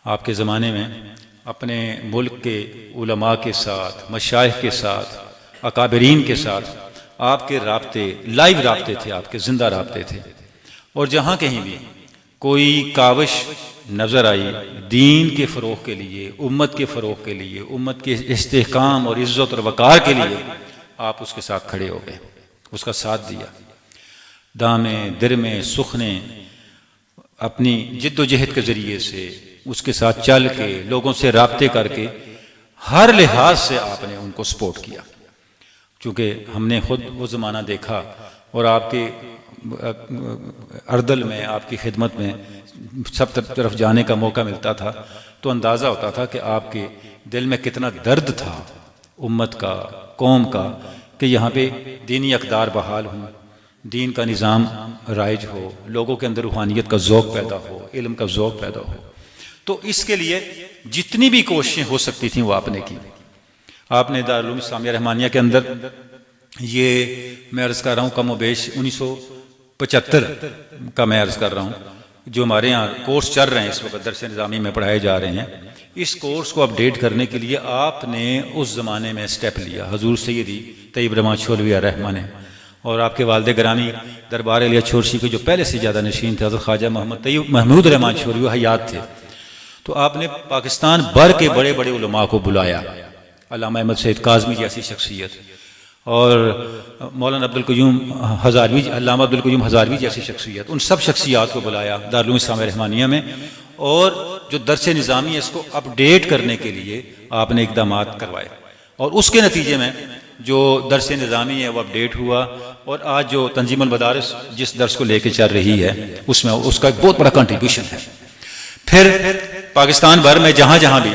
आपके ज़माने में अपने मुल्क के उलमा के साथ, मशाइख के साथ, अकाबरीन के साथ आपके राब्ते, लाइव राब्ते थे, आपके ज़िंदा राब्ते थे। और जहाँ कहीं भी कोई काविश नज़र आई दीन के फ़रोग़ के लिए, उम्मत के फ़रोग़ के लिए, उम्मत के इस्तेहकाम और इज़्ज़त और वक़ार के लिए, आप उसके साथ खड़े हो गए, उसका साथ दिया। दामे दिरमे सुखने अपनी जिद्दोजहद के ज़रिए से उसके साथ चल के, लोगों से राब्ते करके, हर लिहाज से आपने उनको सपोर्ट किया। चूँकि हमने ख़ुद वो ज़माना देखा और आपके अर्दल में, आपकी खिदमत में सब तरफ जाने का मौका मिलता था, तो अंदाज़ा होता था कि आपके दिल में कितना दर्द था उम्मत का, कौम का, कि यहाँ पे दीनी अक़दार बहाल हों, दीन का निज़ाम राइज हो, लोगों के अंदर रूहानियत का ज़ौक़ पैदा हो, इल्म का ज़ौक़ पैदा हो। तो इसके लिए जितनी भी कोशिशें हो सकती थीं वो आपने की। आपने दारुल उलूम इस्लामिया रहमानिया के अंदर, ये मैं अर्ज़ कर रहा हूँ कम व बेश 1975 का मैं अर्ज़ कर रहा हूँ, जो हमारे यहाँ कोर्स चल रहे हैं इस वक्त, दर्स निज़ामी में पढ़ाए जा रहे हैं, इस कोर्स को अपडेट करने के लिए आपने उस ज़माने में स्टेप लिया। हजूर सैयदी तैयब रहमान छोलवी रहमान है और आपके वालिद गिरामी दरबार अलिया छोरशी के जो पहले से ज़्यादा नशीन थे हज़रत ख्वाजा मोहम्मद तैयब महमूद रहमान छोलवी हयात थे। तो आपने पाकिस्तान भर के बड़े बड़े उलमा को बुलाया, अल्लामा अहमद सैयद काज़मी जैसी शख्सियत और मौलाना अब्दुल क़य्यूम हज़ारवी, अल्लामा अब्दुल क़य्यूम हज़ारवी जैसी शख्सियत, उन सब शख्सियात को बुलाया दारुल उलूम इस्लामिया रहमानिया में। और जो दर्स निज़ामी है इसको अपडेट करने के लिए आपने इक़दामात करवाए और उसके नतीजे में जो दर्स निज़ामी है वो अपडेट हुआ। और आज जो तंजीमुल मदारिस जिस दर्स को लेके चल रही है उसमें उसका एक बहुत बड़ा कंट्रीब्यूशन है। फिर पाकिस्तान भर में जहाँ जहाँ भी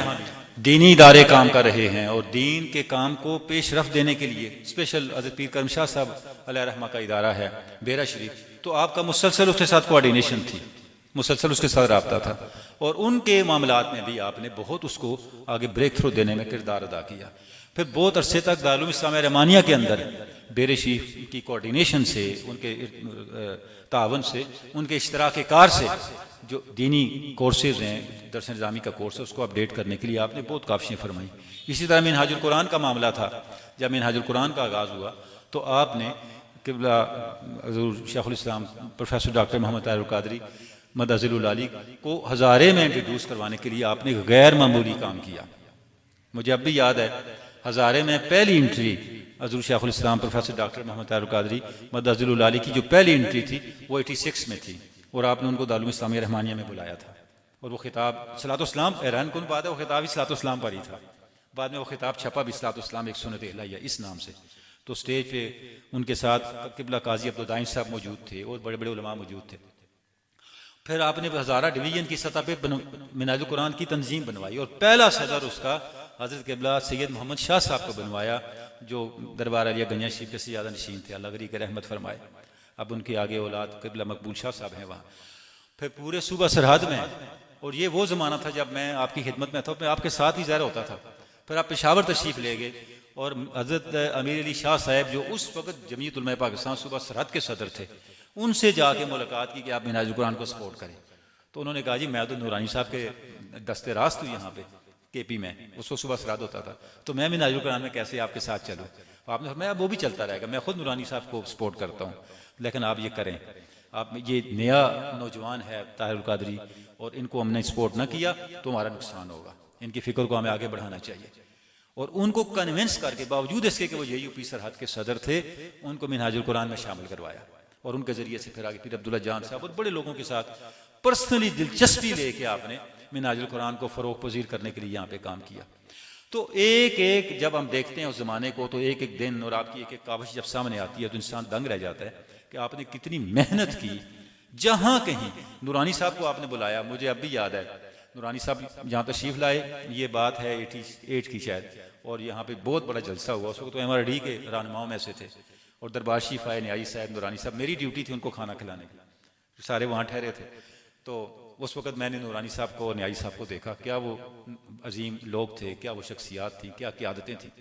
दीनी इदारे काम कर रहे हैं और दीन के काम को पेशरफ देने के लिए स्पेशल हज़रत पीर करम शाह साहब अलैहि रहमा का इदारा है बेरा शरीफ, तो आपका मुसलसल उसके साथ कोऑर्डिनेशन थी, मुसलसल उसके साथ रब्ता था और उनके मामलात में भी आपने बहुत उसको आगे ब्रेक थ्रू देने में किरदार अदा किया। फिर बहुत अरसे तक दारुल उलूम इस्लामिया रहमानिया के अंदर बेरे शरीफ की कोऑर्डिनेशन से, उनके तावन से, उनके इश्तराक कार से जो दीनी कोर्सेज हैं, दर्स निज़ामी का कोर्स है, उसको अपडेट करने के लिए आपने बहुत काविशें फरमाई। इसी तरह मिनहाजुल कुरान का मामला था, जब मिनहाजुल कुरान का आगाज़ हुआ तो आपने क़िबला हज़ूर शेखुल इस्लाम प्रोफेसर डॉक्टर मोहम्मद ताहिर कादरी मदअज़िलुल आली को हज़ारे में इंट्रोड्यूस करवाने के लिए आपने गैर मामूली काम किया। मुझे अब भी याद है हज़ारे में पहली एंट्री हज़ूर शेखुल इस्लाम प्रोफेसर डॉक्टर मोहम्मद ताहिर कादरी मदअज़िलुल आली की जो पहली एंट्री थी वो 86 में थी और आपने उनको दारुल उलूम इस्लामिया रहमानिया में बुलाया था और वो खिताब सलातो-उस-सलाम, हैरान कुन बात है वो खिताब ही सलातो-उस-सलाम पर ही था। बाद में वो खिताब छपा भी सलातो-उस-सलाम एक सुन्नत इलाहिया इस नाम से। तो स्टेज पे उनके साथ क़िबला काजी अब्दुद्दाइन साहब मौजूद थे और बड़े बड़े उलमा मौजूद थे। फिर आपने हज़ारा डिवीज़न की सतह पे मिनाजुल कुरान की तंजीम बनवाई और पहला सदर उसका हज़रत क़िबला सैयद मोहम्मद शाह साहब को बनवाया, जो दरबार अलिया गंजा शरीफ के से ज़्यादा नशीन थे, अल्लाह गरी के रहमत फरमाए। अब उनके आगे औलाद क़िबला मकबूल शाह साहब हैं वहाँ। फिर पूरे सूबा सरहद में, और ये वो ज़माना था जब मैं आपकी खिदमत में था, मैं आपके साथ ही ज़ाहिर होता था। फिर आप पेशावर तशरीफ़ ले गए और हज़रत अमीर अली शाह साहब जो उस वक़्त जमीयत उलमा पाकिस्तान सूबा सरहद के सदर थे, उनसे जाके मुलाकात की कि आप मिनहाजुल कुरान को सपोर्ट करें। तो उन्होंने कहा जी मैं तो नूरानी साहब के दस्ते रास्त हूँ यहाँ पे KP में, उसको सुबह सरहद होता था, तो मैं मिनहाजुल कुरान में कैसे आपके साथ चलूँ। आपने फरमाया वो भी चलता रहेगा, मैं खुद नूरानी साहब को सपोर्ट करता हूँ, लेकिन आप ये करें, आप ये नया नौजवान है ताहिर कादरी और इनको हमने सपोर्ट ना किया तो हमारा नुकसान होगा, इनकी फ़िक्र को हमें आगे बढ़ाना चाहिए। और उनको कन्विंस करके, बावजूद इसके कि वो JUP सरहद के सदर थे, उनको मिनहाजुल कुरान में शामिल करवाया और उनके ज़रिए से फिर आगे पीर अब्दुल्ला जान साहब और बड़े लोगों के साथ पर्सनली दिलचस्पी लेके आपने मिनहाजुल कुरान को फ़रोग़ पज़ीर करने के लिए यहाँ पे काम किया। तो एक एक जब हम देखते हैं उस ज़माने को, तो एक एक दिन और आपकी एक एक काविश जब सामने आती है तो इंसान दंग रह जाता है कि आपने कितनी मेहनत की। जहाँ कहीं नूरानी साहब को आपने बुलाया, मुझे अब भी याद है नूरानी साहब जहाँ तशरीफ़ लाए, ये बात है 88 की शायद, और यहाँ पे बहुत बड़ा जलसा हुआ। उस वक्त तो MRD के रहनुमाओं में से थे और दरबार शरीफ आए न्याई साहब, नूरानी साहब, मेरी ड्यूटी थी उनको खाना खिलाने की, सारे वहाँ ठहरे थे। तो उस वक़्त मैंने नूरानी साहब को और न्याई साहब को देखा, क्या वो अजीम लोग थे, क्या वो शख्सियात थी, क्या क़यादतें थी।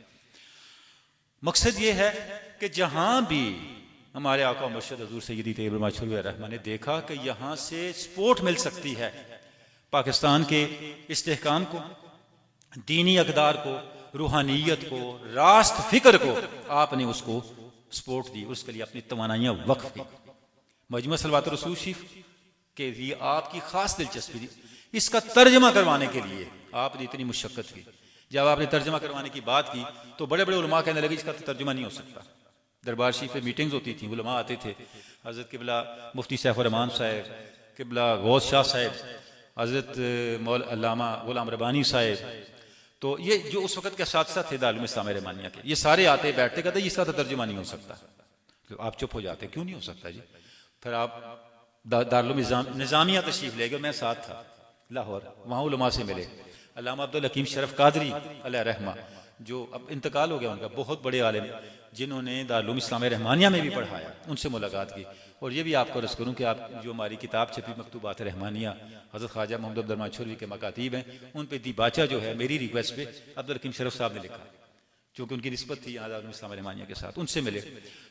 मकसद ये है कि जहाँ भी हमारे आका मुर्शिद हज़ूर सैयदी तैयब रहमान ने देखा कि यहाँ से सपोर्ट मिल सकती है, पाकिस्तान के इस्तेहकाम को, दीनी अक़दार को, रूहानियत को, रास्त फिक्र को आपने उसको सपोर्ट दी, उसके लिए अपनी तवानाइयाँ वक्फ की। मजमू सलवात रसूल शरीफ के लिए आपकी ख़ास दिलचस्पी थी। इसका तर्जमा करवाने के लिए आपने इतनी मुशक्क़त की। जब आपने तर्जमा करवाने की बात की तो बड़े बड़े उलमा कहने लगे इसका तो तर्जमा नहीं हो सकता। दरबार शरीफ में मीटिंग्स होती थी, उलमा आते थे, हज़रत किबला मुफ्ती सैफ रहमान साहब, किबला गौस शाह साहब, हज़रत अल्लामा गुलाम रब्बानी साहब, तो ये जो उस वक़्त के साथ थे दारुल इस्लाम रहमानिया के, ये सारे आते बैठते कहते इसका तो तर्जुमा नहीं हो सकता। तो आप चुप हो जाते, क्यों नहीं हो सकता जी? फिर आप दारुल निज़ामिया तशरीफ़ ले गए, मैं साथ था लाहौर, वहाँ उलमा से मिले। अल्लामा अब्दुल हकीम शरफ कादरी अलैह रहमा, जो अब इंतकाल हो गया उनका, बहुत बड़े आलिम जिन्होंने दारुल इस्लाम रहमानिया में भी पढ़ाया, उनसे मुलाकात की। और ये भी आपको अर्ज़ करूँ कि आप जो हमारी किताब छपी मकतूबात रहमानिया, हज़रत ख्वाजा मोहम्मद अब्दुल रहमान छोरवी के मकातीब हैं, उन पर दीबाचा जो है मेरी रिक्वेस्ट पे अब्दुल हकीम शरफ साहब ने लिखा, क्योंकि उनकी निस्बत थी यहाँ दारुल इस्लाम रहमानिया के साथ। उनसे मिले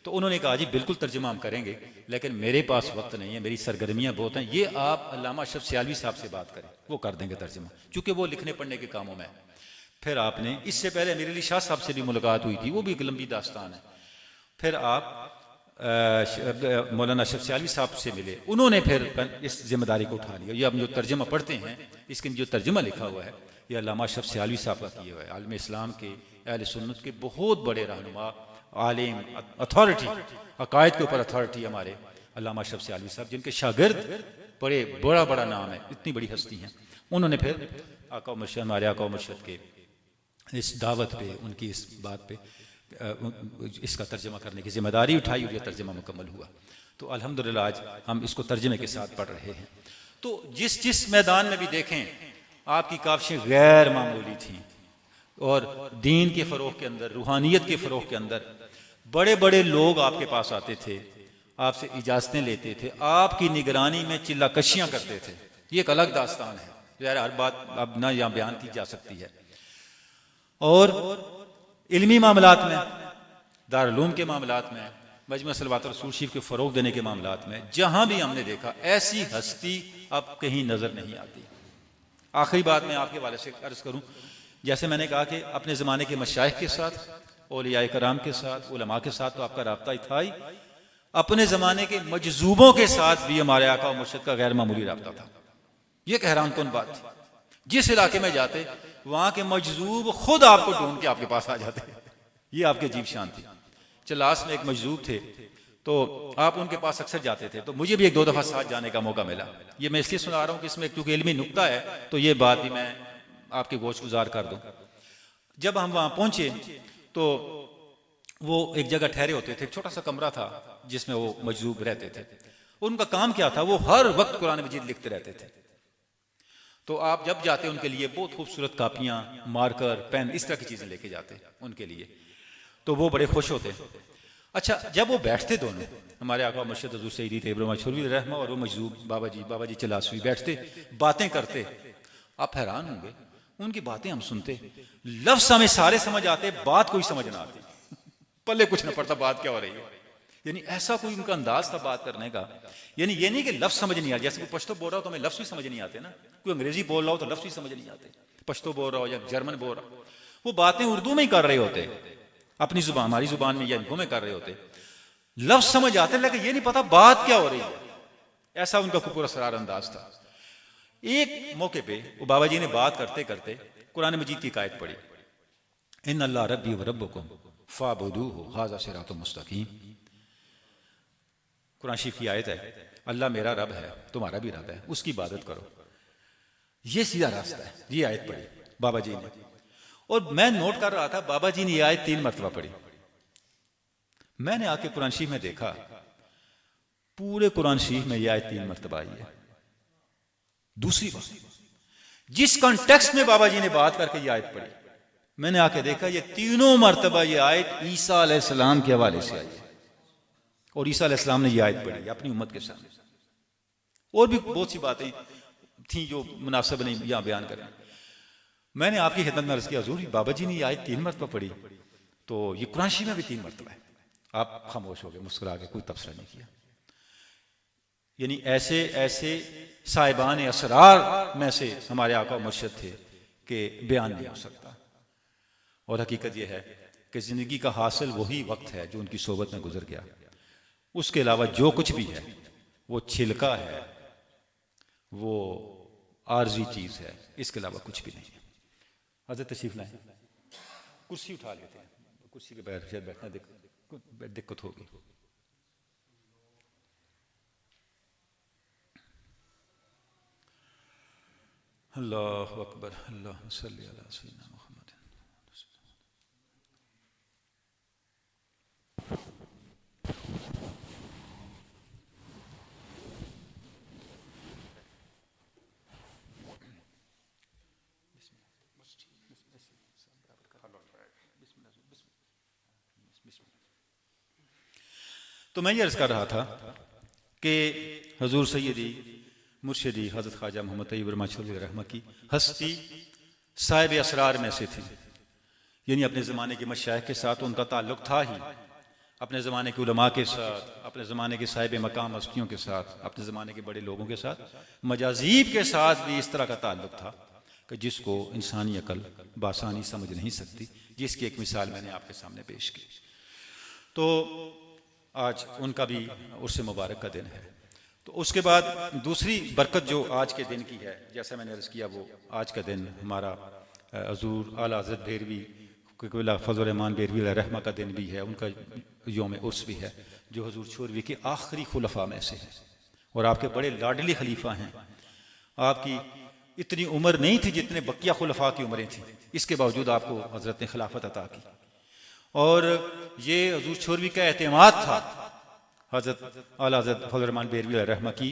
तो उन्होंने कहा जी बिल्कुल तर्जुमा हम करेंगे, लेकिन मेरे पास वक्त नहीं है, मेरी सरगर्मियाँ बहुत हैं, ये आप अल्लामा अशरफ सियालवी साहब से बात करें, वो कर देंगे तर्जुमा, चूँकि वो लिखने पढ़ने के कामों में। फिर आपने, इससे पहले अमीर अली शाह साहब से भी मुलाकात हुई थी, वो भी एक लंबी दास्तान है। फिर आप मौलाना अशरफ सियालवी साहब से मिले, उन्होंने फिर इस जिम्मेदारी को उठा लिया। ये अब जो तर्जुमा पढ़ते हैं, इसके जो तर्जुमा लिखा हुआ है ये अल्लामा अशरफ सियालवी साहब का किया हुआ है। आलिम इस्लाम के, अहले सुन्नत के बहुत बड़े रहनुमा, आलिम, अथॉरिटी, अकायद के ऊपर अथॉरिटी हमारे अल्लामा अशरफ सियालवी साहब, जिनके शागिर्द बड़े बड़ा नाम है, इतनी बड़ी हस्ती हैं। उन्होंने फिर आका मुर्शद, हमारे आका मुर्शद के इस दावत पे, उनकी इस बात पे इसका तर्जमा करने की जिम्मेदारी उठाई और यह तर्जमा मुकम्मल हुआ। तो अल्हम्दुलिल्लाह आज हम इसको तर्जमे के साथ पढ़ रहे हैं। तो जिस मैदान में भी देखें आपकी काविशें गैर मामूली थीं, और दीन के फ़रोग़ के अंदर, रूहानियत के फ़रोग़ के अंदर बड़े बड़े लोग आपके पास आते थे, आपसे इजाज़तें लेते थे, आपकी निगरानी में चिल्लाकशियाँ करते थे। ये एक अलग दास्तान है, यार हर बात अब ना यहाँ बयान की जा सकती है। और इल्मी मामलात में, दारुल उलूम के मामलात में, मजमा सलवात रसूल शरीफ के फ़रोग़ देने के मामलात में, जहाँ भी हमने देखा ऐसी हस्ती अब कहीं नज़र नहीं आती। आखिरी बात मैं आपके वाले से अर्ज़ करूँ, जैसे मैंने कहा कि अपने ज़माने के मशाइख के साथ, औलिया कराम के साथ, उलमा के साथ तो आपका रब्ता ही था ही, अपने ज़माने के मजजूबों के साथ भी हमारे आका मुर्शिद का गैर मामूली रब्ता था। ये एक हैरान कुन बात थी। जिस इलाके में जाते वहाँ के मजजूब खुद आपको ढूंढ के आपके पास आ जाते, ये आपकी अजीब शान थी। चलास में एक मजजूब थे, तो आप उनके पास अक्सर जाते थे, तो मुझे भी एक दो दफ़ा साथ जाने का मौका मिला। ये मैं इसलिए सुना रहा हूँ कि इसमें क्योंकि इल्मी नुक्ता है, तो ये बात भी मैं आपके गोश गुजार कर दूँ। जब हम वहाँ पहुँचे तो वो एक जगह ठहरे होते थे, छोटा सा कमरा था जिसमें वो मजजूब रहते थे। उनका काम क्या था, वो हर वक्त कुरान मजीद लिखते रहते थे। तो आप जब जाते उनके लिए बहुत खूबसूरत कापियाँ, मार्कर, पेन, इस तरह की चीज़ें लेके जाते उनके लिए, तो वो बड़े खुश होते। अच्छा, जब वो बैठते दोनों, हमारे आका मुर्शिद हज़ूर सईदी तैयब रहमान छोरवी रहमा और वो मजजूब बाबा जी चलासवी बैठते, बातें करते, आप हैरान होंगे, उनकी बातें हम सुनते, लफ्ज़ हमें सारे समझ आते, बात कोई समझ ना आती, पल्ले कुछ ना पड़ता बात क्या हो रही है। यानी ऐसा कोई उनका अंदाज था बात करने का। यानी ये नहीं कि लफ्ज़ समझ नहीं आ, जैसे कोई पश्तो बोल रहा हो तो हमें लफ्ज़ भी समझ नहीं आते ना, कोई अंग्रेजी बोल रहा हो तो लफ्ज़ भी समझ नहीं आते, पश्तो बोल रहा हो या जर्मन बोल रहा हो, वो बातें उर्दू में ही कर रहे होते, अपनी जुबान, हमारी जुबान में या इनको में कर रहे होते, लफ्ज़ समझ आते लेकिन ये नहीं पता बात क्या हो रही है। ऐसा उनका पूरा सरार अंदाज था। एक मौके पे वो बाबा जी ने बात करते करते कुरान मजीद की आयत पढ़ी, इन अल्लाह रब्बी व रब्बुकुम फ़अबुदूहु हाज़ा सिरातुम मुस्तक़ीम। कुरान शरीफ की आयत है, अल्लाह मेरा रब है, तुम्हारा भी रब है, उसकी इबादत करो, ये सीधा रास्ता है। ये आयत पढ़ी बाबा जी ने, और मैं नोट कर रहा था बाबा जी ने ये आयत 3 मरतबा पढ़ी। मैंने आके कुरान शरीफ में देखा, पूरे कुरान शरीफ में यह आयत 3 मरतबा आई है। दूसरी बात, जिस कॉन्टेक्स्ट में बाबा जी ने बात करके यह आयत पढ़ी, मैंने आके देखा ये तीनों मरतबा ये आयत ईसा अलैहिस्सलाम के हवाले से आई है, और ईसा अलैहिस्सलाम ने यह आयत पढ़ी अपनी उम्मत के सामने। और भी बहुत सी बातें थी जो मुनासिब नहीं यहाँ बयान करें। मैंने आपकी खिदमत में अर्ज़ किया, हुज़ूर बाबा जी ने यह आयत 3 मरतबा पढ़ी, तो ये कुरान शरीफ में भी 3 मरतबा है। आप खामोश हो गए, मुस्कुरा के, कोई तबसरा नहीं किया। यानी ऐसे ऐसे साहिबान असरार में से हमारे आका मुर्शद थे कि बयान नहीं हो सकता। और हकीकत यह है कि ज़िंदगी का हासिल वही वक्त है जो उनकी सोबत में गुजर गया। उसके अलावा जो कुछ भी है वो छिलका है, वो आर्जी चीज़ है, इसके अलावा कुछ भी नहीं है। हज़रत तशरीफ लाएं, कुर्सी उठा लेते हैं, कुर्सी के बगैर शायद बैठना दिक्कत होगी। अल्लाहु अकबर, अल्लाहुम्मा सल्ली अला सय्यिदिना मुहम्मद। तो मैं ये अर्ज़ कर रहा था कि हजूर सैयदी मुर्शिदी हज़रत ख्वाजा मोहम्मद तैयब रहमतुल्लाह रहमा की हस्ती साहिब असरार में से थी। यानी अपने ज़माने के मशाइख के साथ उनका ताल्लुक़ था ही, अपने ज़माने के उलमा के साथ, अपने ज़माने के साहिब मकाम हस्तियों के साथ, अपने ज़माने के बड़े लोगों के साथ, मजाजीब के साथ भी इस तरह का ताल्लुक़ था कि जिसको इंसानी अकल बासानी समझ नहीं सकती, जिसकी एक मिसाल मैंने आपके सामने पेश की। तो आज उनका भी उर्स मुबारक का दिन है। तो उसके बाद दूसरी बरकत जो आज के दिन की है, जैसा मैंने अर्ज़ किया, वो आज का दिन हमारा हज़ूर आला हज़रत भेरवी क़िबला फ़ज़ल रहमान भेरवी रहमा का दिन भी है। उनका यौम उर्स भी है, जो हज़ूर छोरवी के आखिरी खुलफा में से है और आपके बड़े लाडली खलीफा हैं। आपकी इतनी उम्र नहीं थी जितने बकिया खुलफा की उम्रें थी, इसके बावजूद आपको हज़रत ने खिलाफत अता की। और ये हज़ूर छोरवी का एतमाद था हज़रत आला हज़रत फ़ज़ल रहमान भेरवी रहमा की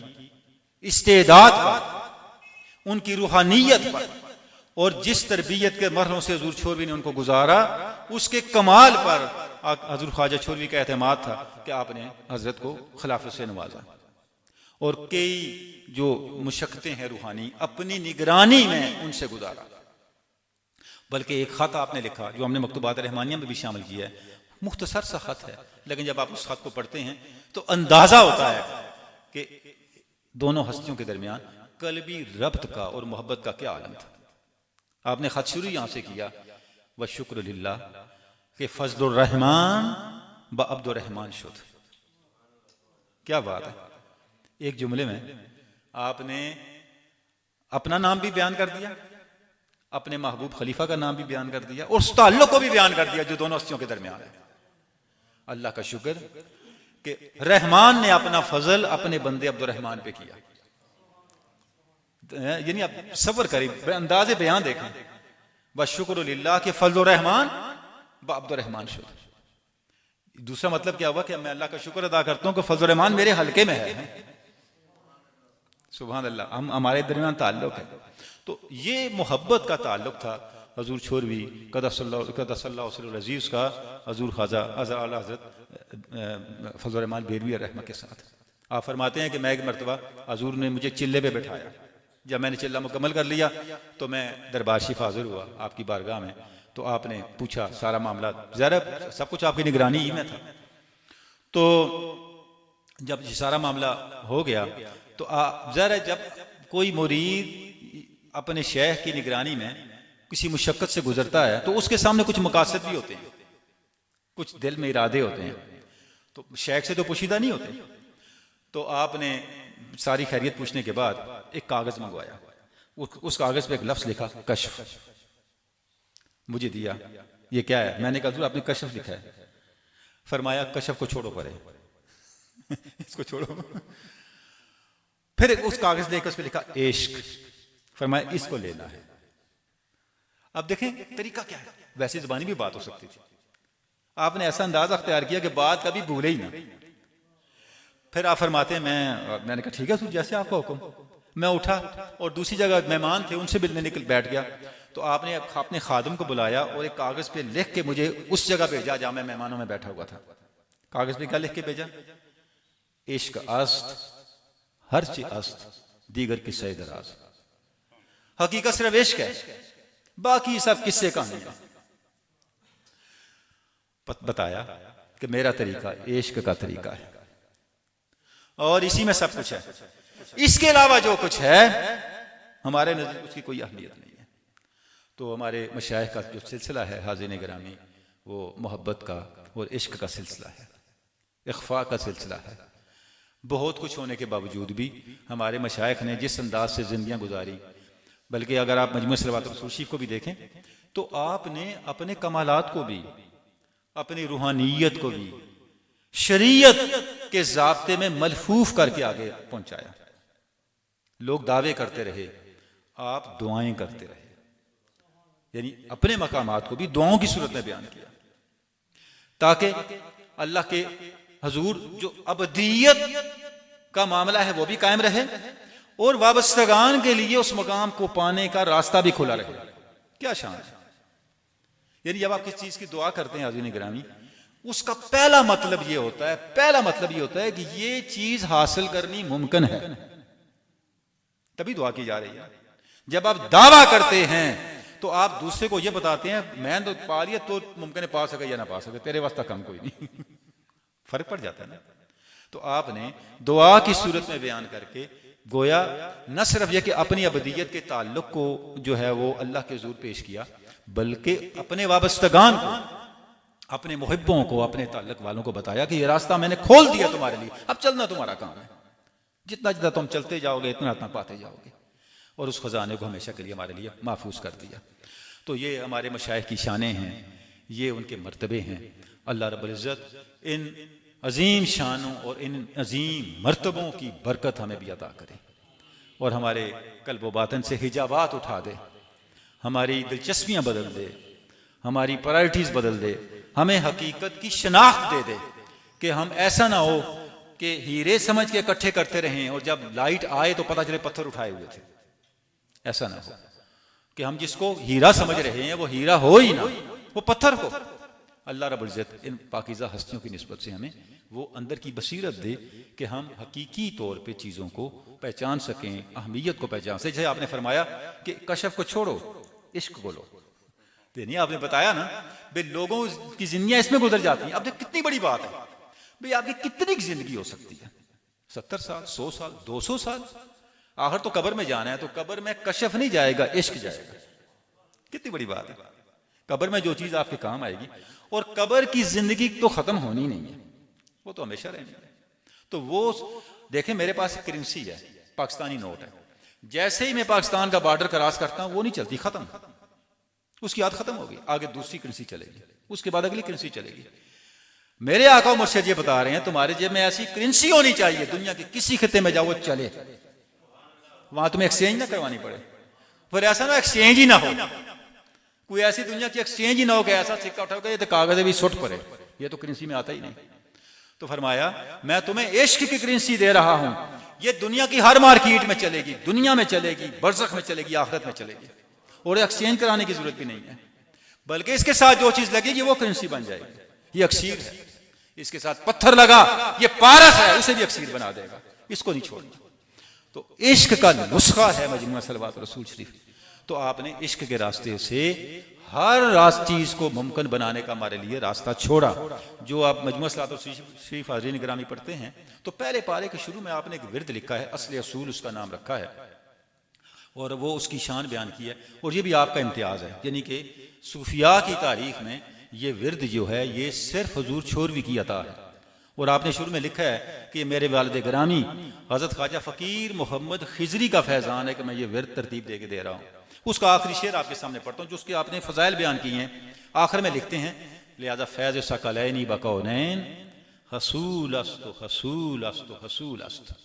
इस्तेदाद पर, उनकी रूहानियत पर, और जिस तरबियत के मरहलों से हज़ूर छोरवी ने उनको गुजारा, उसके कमाल पर हज़ूर ख्वाजा छोरवी का एतमाद था कि आपने हज़रत को खिलाफत से नवाजा। और कई जो मुशक्क़तें हैं रूहानी, अपनी निगरानी में उनसे गुजारा। बल्कि एक ख़त आपने लिखा जो हमने मकतूबात रहमानिया में भी शामिल किया है, मुख्तसर सा ख़त है, लेकिन जब आप उस ख़त को पढ़ते हैं तो अंदाज़ा होता है कि दोनों हस्तियों के दरमियान कल्बी रब्त का और मोहब्बत का क्या आलम था। आपने ख़त शुरू यहाँ से किया, व शुक्र लिल्लाह कि फ़ज़लुर रहमान ब अब्दुर रहमान शुद। क्या बात है। एक जुमले में आपने अपना नाम भी बयान कर दिया, अपने महबूब खलीफा का नाम भी बयान कर दिया, और उस ताल्लुक़ को भी बयान कर दिया जो दोनों हस्तियों के दरमियान है। अल्लाह का शुक्र कि रहमान ने अपना फजल अपने बंदे अब्दुर रहमान पे किया। यानी आप सब्र करें, अंदाज़े बयान देखें, बस शुक्र लिल्लाह के फजल रहमान ब अब्दुर रहमान शुद। दूसरा मतलब क्या हुआ कि मैं अल्लाह का शुक्र अदा करता हूं कि फजल रहमान मेरे हल्के में है। सुभान अल्लाह, हम हमारे दरमियान ताल्लुक़ है। तो ये मोहब्बत का ताल्लुक़ था हजूर छोरवी क़द्दसल्लल्लाहु अज़ीज़ का हजूर ख्वाजा आला हज़रत फ़ज़ल रहमान भेरवी रहमा के साथ। आप फरमाते हैं कि मैं एक मरतबा हजूर ने मुझे चिल्ले पे बैठाया। जब मैंने चिल्ला मुकम्मल कर लिया तो मैं दरबार शिफ़ हाज़िर हुआ आपकी बारगाह में। तो आपने पूछा सारा मामला, ज़रा सब कुछ आपकी निगरानी ही में था। तो जब ये सारा मामला हो गया तो ज़रा जब कोई मुरीद अपने शेख की निगरानी में किसी मुशक्क़त से गुजरता है तो उसके सामने कुछ मकासद भी होते हैं, कुछ दिल में इरादे होते हैं, तो शेख से तो पोशीदा नहीं होते। तो आपने सारी खैरियत पूछने के बाद एक कागज़ मंगवाया, उस कागज़ पे एक लफ्ज़ लिखा कश्फ, मुझे दिया। ये क्या है? मैंने कहा आपने कश्फ लिखा है। फरमाया कश्फ को छोड़ो परे इसको छोड़ो। फिर उस कागज़ लेकर उस पे लिखा इश्क, फरमाया इसको लेना है। अब देखें तरीका क्या है, वैसी ज़बानी भी बात हो सकती थी, आपने ऐसा अंदाज़ अख्तियार किया कि बात कभी भूले ही ना। फिर आप फरमाते हैं मैंने कहा ठीक है जैसे आपका हुक्म। मैं उठा और दूसरी जगह मेहमान थे उनसे मिलने निकल बैठ गया। तो आपने अपने खादम को बुलाया और एक कागज़ पे लिख के मुझे उस जगह भेजा जहाँ मैं मेहमानों में बैठा हुआ था। कागज़ पे क्या लिख के भेजा? इश्क अस्त हर ची अस्त दीगर किस्से दराज। हकीकत सिर्फ इश्क है, बाकी सब किस्से कहानी का। बताया कि मेरा तरीका इश्क का तरीका है। और इसी में सब कुछ है। इसके अलावा जो कुछ है हमारे नजदीक उसकी कोई अहमियत नहीं है। तो हमारे मशाइख का जो सिलसिला है हाज़िरीन गिरामी, वो मोहब्बत का और इश्क का सिलसिला है, इख्फा का सिलसिला है। बहुत कुछ होने के बावजूद भी हमारे मशाइख ने जिस अंदाज से जिंदगियां गुजारी, बल्कि अगर आप मजमू सलवात रसूल शरीफ को भी देखें तो आपने अपने कमालात को भी, अपनी रूहानियत को भी शरीयत के ज़ाब्ते में मलफूफ करके आगे पहुंचाया। लोग दावे करते रहे, आप दुआएं करते रहे, यानी अपने मकामात को भी दुआओं की सूरत में बयान किया, ताकि अल्लाह के हजूर जो अबदियत का मामला है वो भी कायम रहे और वाबस्तगान के लिए उस मकाम को पाने का रास्ता भी खुला रहे। क्या शान है। यानी जब आप किसी चीज की दुआ करते हैं हाज़िरीन गिरामी, उसका पहला मतलब ये होता है कि ये चीज हासिल करनी मुमकिन है, तभी दुआ की जा रही है। जब आप दावा करते हैं तो आप दूसरे को ये बताते हैं मैं तो पा लिया, तो मुमकिन है पा सके या ना पा सके, तेरे वास्ता कम कोई नहीं। फर्क पड़ जाता है ना। तो आपने दुआ की सूरत में बयान करके गोया न सिर्फ यह कि अपनी अबदियत के ताल्लुक को जो है वो अल्लाह के हुजूर पेश किया, बल्कि अपने वाबस्तगान को, अपने मुहिब्बों को, अपने ताल्लुक वालों को बताया कि ये रास्ता मैंने खोल दिया तुम्हारे लिए, अब चलना तुम्हारा काम है। जितना जितना तुम चलते जाओगे इतना इतना पाते जाओगे, और उस खजाने को हमेशा के लिए हमारे लिए महफूज कर दिया। तो ये हमारे मशाइख की शानें हैं, ये उनके मर्तबे हैं। अल्लाह रब्बुल इज़्ज़त इन अजीम शानों और इन अजीम मर्तबों की बरकत हमें भी अता करे और हमारे कल्ब व बातन से हिजाबात उठा दे, हमारी दिलचस्पियां बदल दे, हमारी प्रायोरिटीज बदल दे, हमें हकीकत की शनाख्त दे दे कि हम ऐसा ना हो कि हीरे समझ के इकट्ठे करते रहें और जब लाइट आए तो पता चले पत्थर उठाए हुए थे। ऐसा ना हो कि हम जिसको हीरा समझ रहे हैं वो हीरा हो ही ना, वो पत्थर हो। अल्लाह रब्बुल इज़्ज़त इन पाकीज़ा हस्तियों की निस्बत से हमें वो अंदर की बसीरत दे कि हम हकीकी तौर पे चीज़ों को पहचान सकें, अहमियत को पहचान सकें। जैसे आपने फरमाया कि कशफ को छोड़ो, इश्क को लो। तो नहीं आपने बताया ना भाई लोगों की जिंदगियां इसमें गुजर जाती हैं। अब देख कितनी बड़ी बात है भाई, आपकी कितनी जिंदगी हो सकती है, 70 साल, 100 साल, 200 साल, आखिर तो कब्र में जाना है, तो कब्र में कशफ नहीं जाएगा, इश्क जाएगा। कितनी बड़ी बात है। कब्र में जो चीज आपके काम आएगी, और कब्र की जिंदगी तो खत्म होनी नहीं है, वो तो हमेशा रहनी है। तो वो देखें, मेरे पास करेंसी है, पाकिस्तानी नोट है, जैसे ही मैं पाकिस्तान का बॉर्डर क्रॉस करता हूं वो नहीं चलती, खत्म, उसकी याद खत्म होगी, आगे दूसरी करेंसी चलेगी, उसके बाद अगली करेंसी चलेगी। मेरे आका मुर्शिद ये बता रहे हैं तुम्हारे जेब में ऐसी करेंसी होनी चाहिए, दुनिया के किसी खिते में जाओ वो चले, वहां तुम्हें एक्सचेंज ना करवानी पड़े। फिर ऐसा ना एक्सचेंज ही ना हो, कोई ऐसी दुनिया की एक्सचेंज ही ना हो कि ऐसा सिक्का उठाओगे ये तो कागज भी सुट पड़े, ये तो करेंसी में आता ही नहीं। तो फरमाया मैं तुम्हें इश्क की करेंसी दे रहा हूं, ये दुनिया की हर मार्केट में चलेगी, दुनिया में चलेगी, बरज़ख में चलेगी, आखिरत में चलेगी, और एक्सचेंज कराने की जरूरत भी नहीं है, बल्कि इसके साथ जो चीज लगेगी वो करेंसी बन जाएगी। ये अक्सीर है, इसके साथ पत्थर लगा, ये पारस है, उसे भी अक्सीर बना देगा, इसको नहीं छोड़ना। तो इश्क का नुस्खा है मजमू सलवात रसूल शरीफ। तो आपने इश्क के रास्ते से हर चीज को मुमकिन बनाने का हमारे लिए रास्ता छोड़ा। जो आप मजमू सलवात रसूल शरीफ हाज़िरीन गिरामी पढ़ते हैं तो पहले पारे के शुरू में आपने एक विर्द लिखा है, असले असूल उसका नाम रखा है, और वो उसकी शान बयान की है, और ये भी आपका इम्तियाज है। यानी कि सूफिया की तारीख में ये विर्द जो है ये सिर्फ हुजूर छोरवी की अता है। और आपने शुरू में लिखा है कि मेरे वालिद गिरामी हज़रत ख्वाजा फ़कीर मोहम्मद खिजरी का फैज़ान है कि मैं ये विर्द तरतीब दे के दे रहा हूँ। उसका आखिरी शेर आपके सामने पढ़ता हूँ, जो उसके आपने फ़ज़ाइल बयान किए हैं। आखिर में लिखते हैं, लिहाजा फैज़ सकलैनी बकौनैन हसूल अस्त हसूल अस्त हसूल अस्त।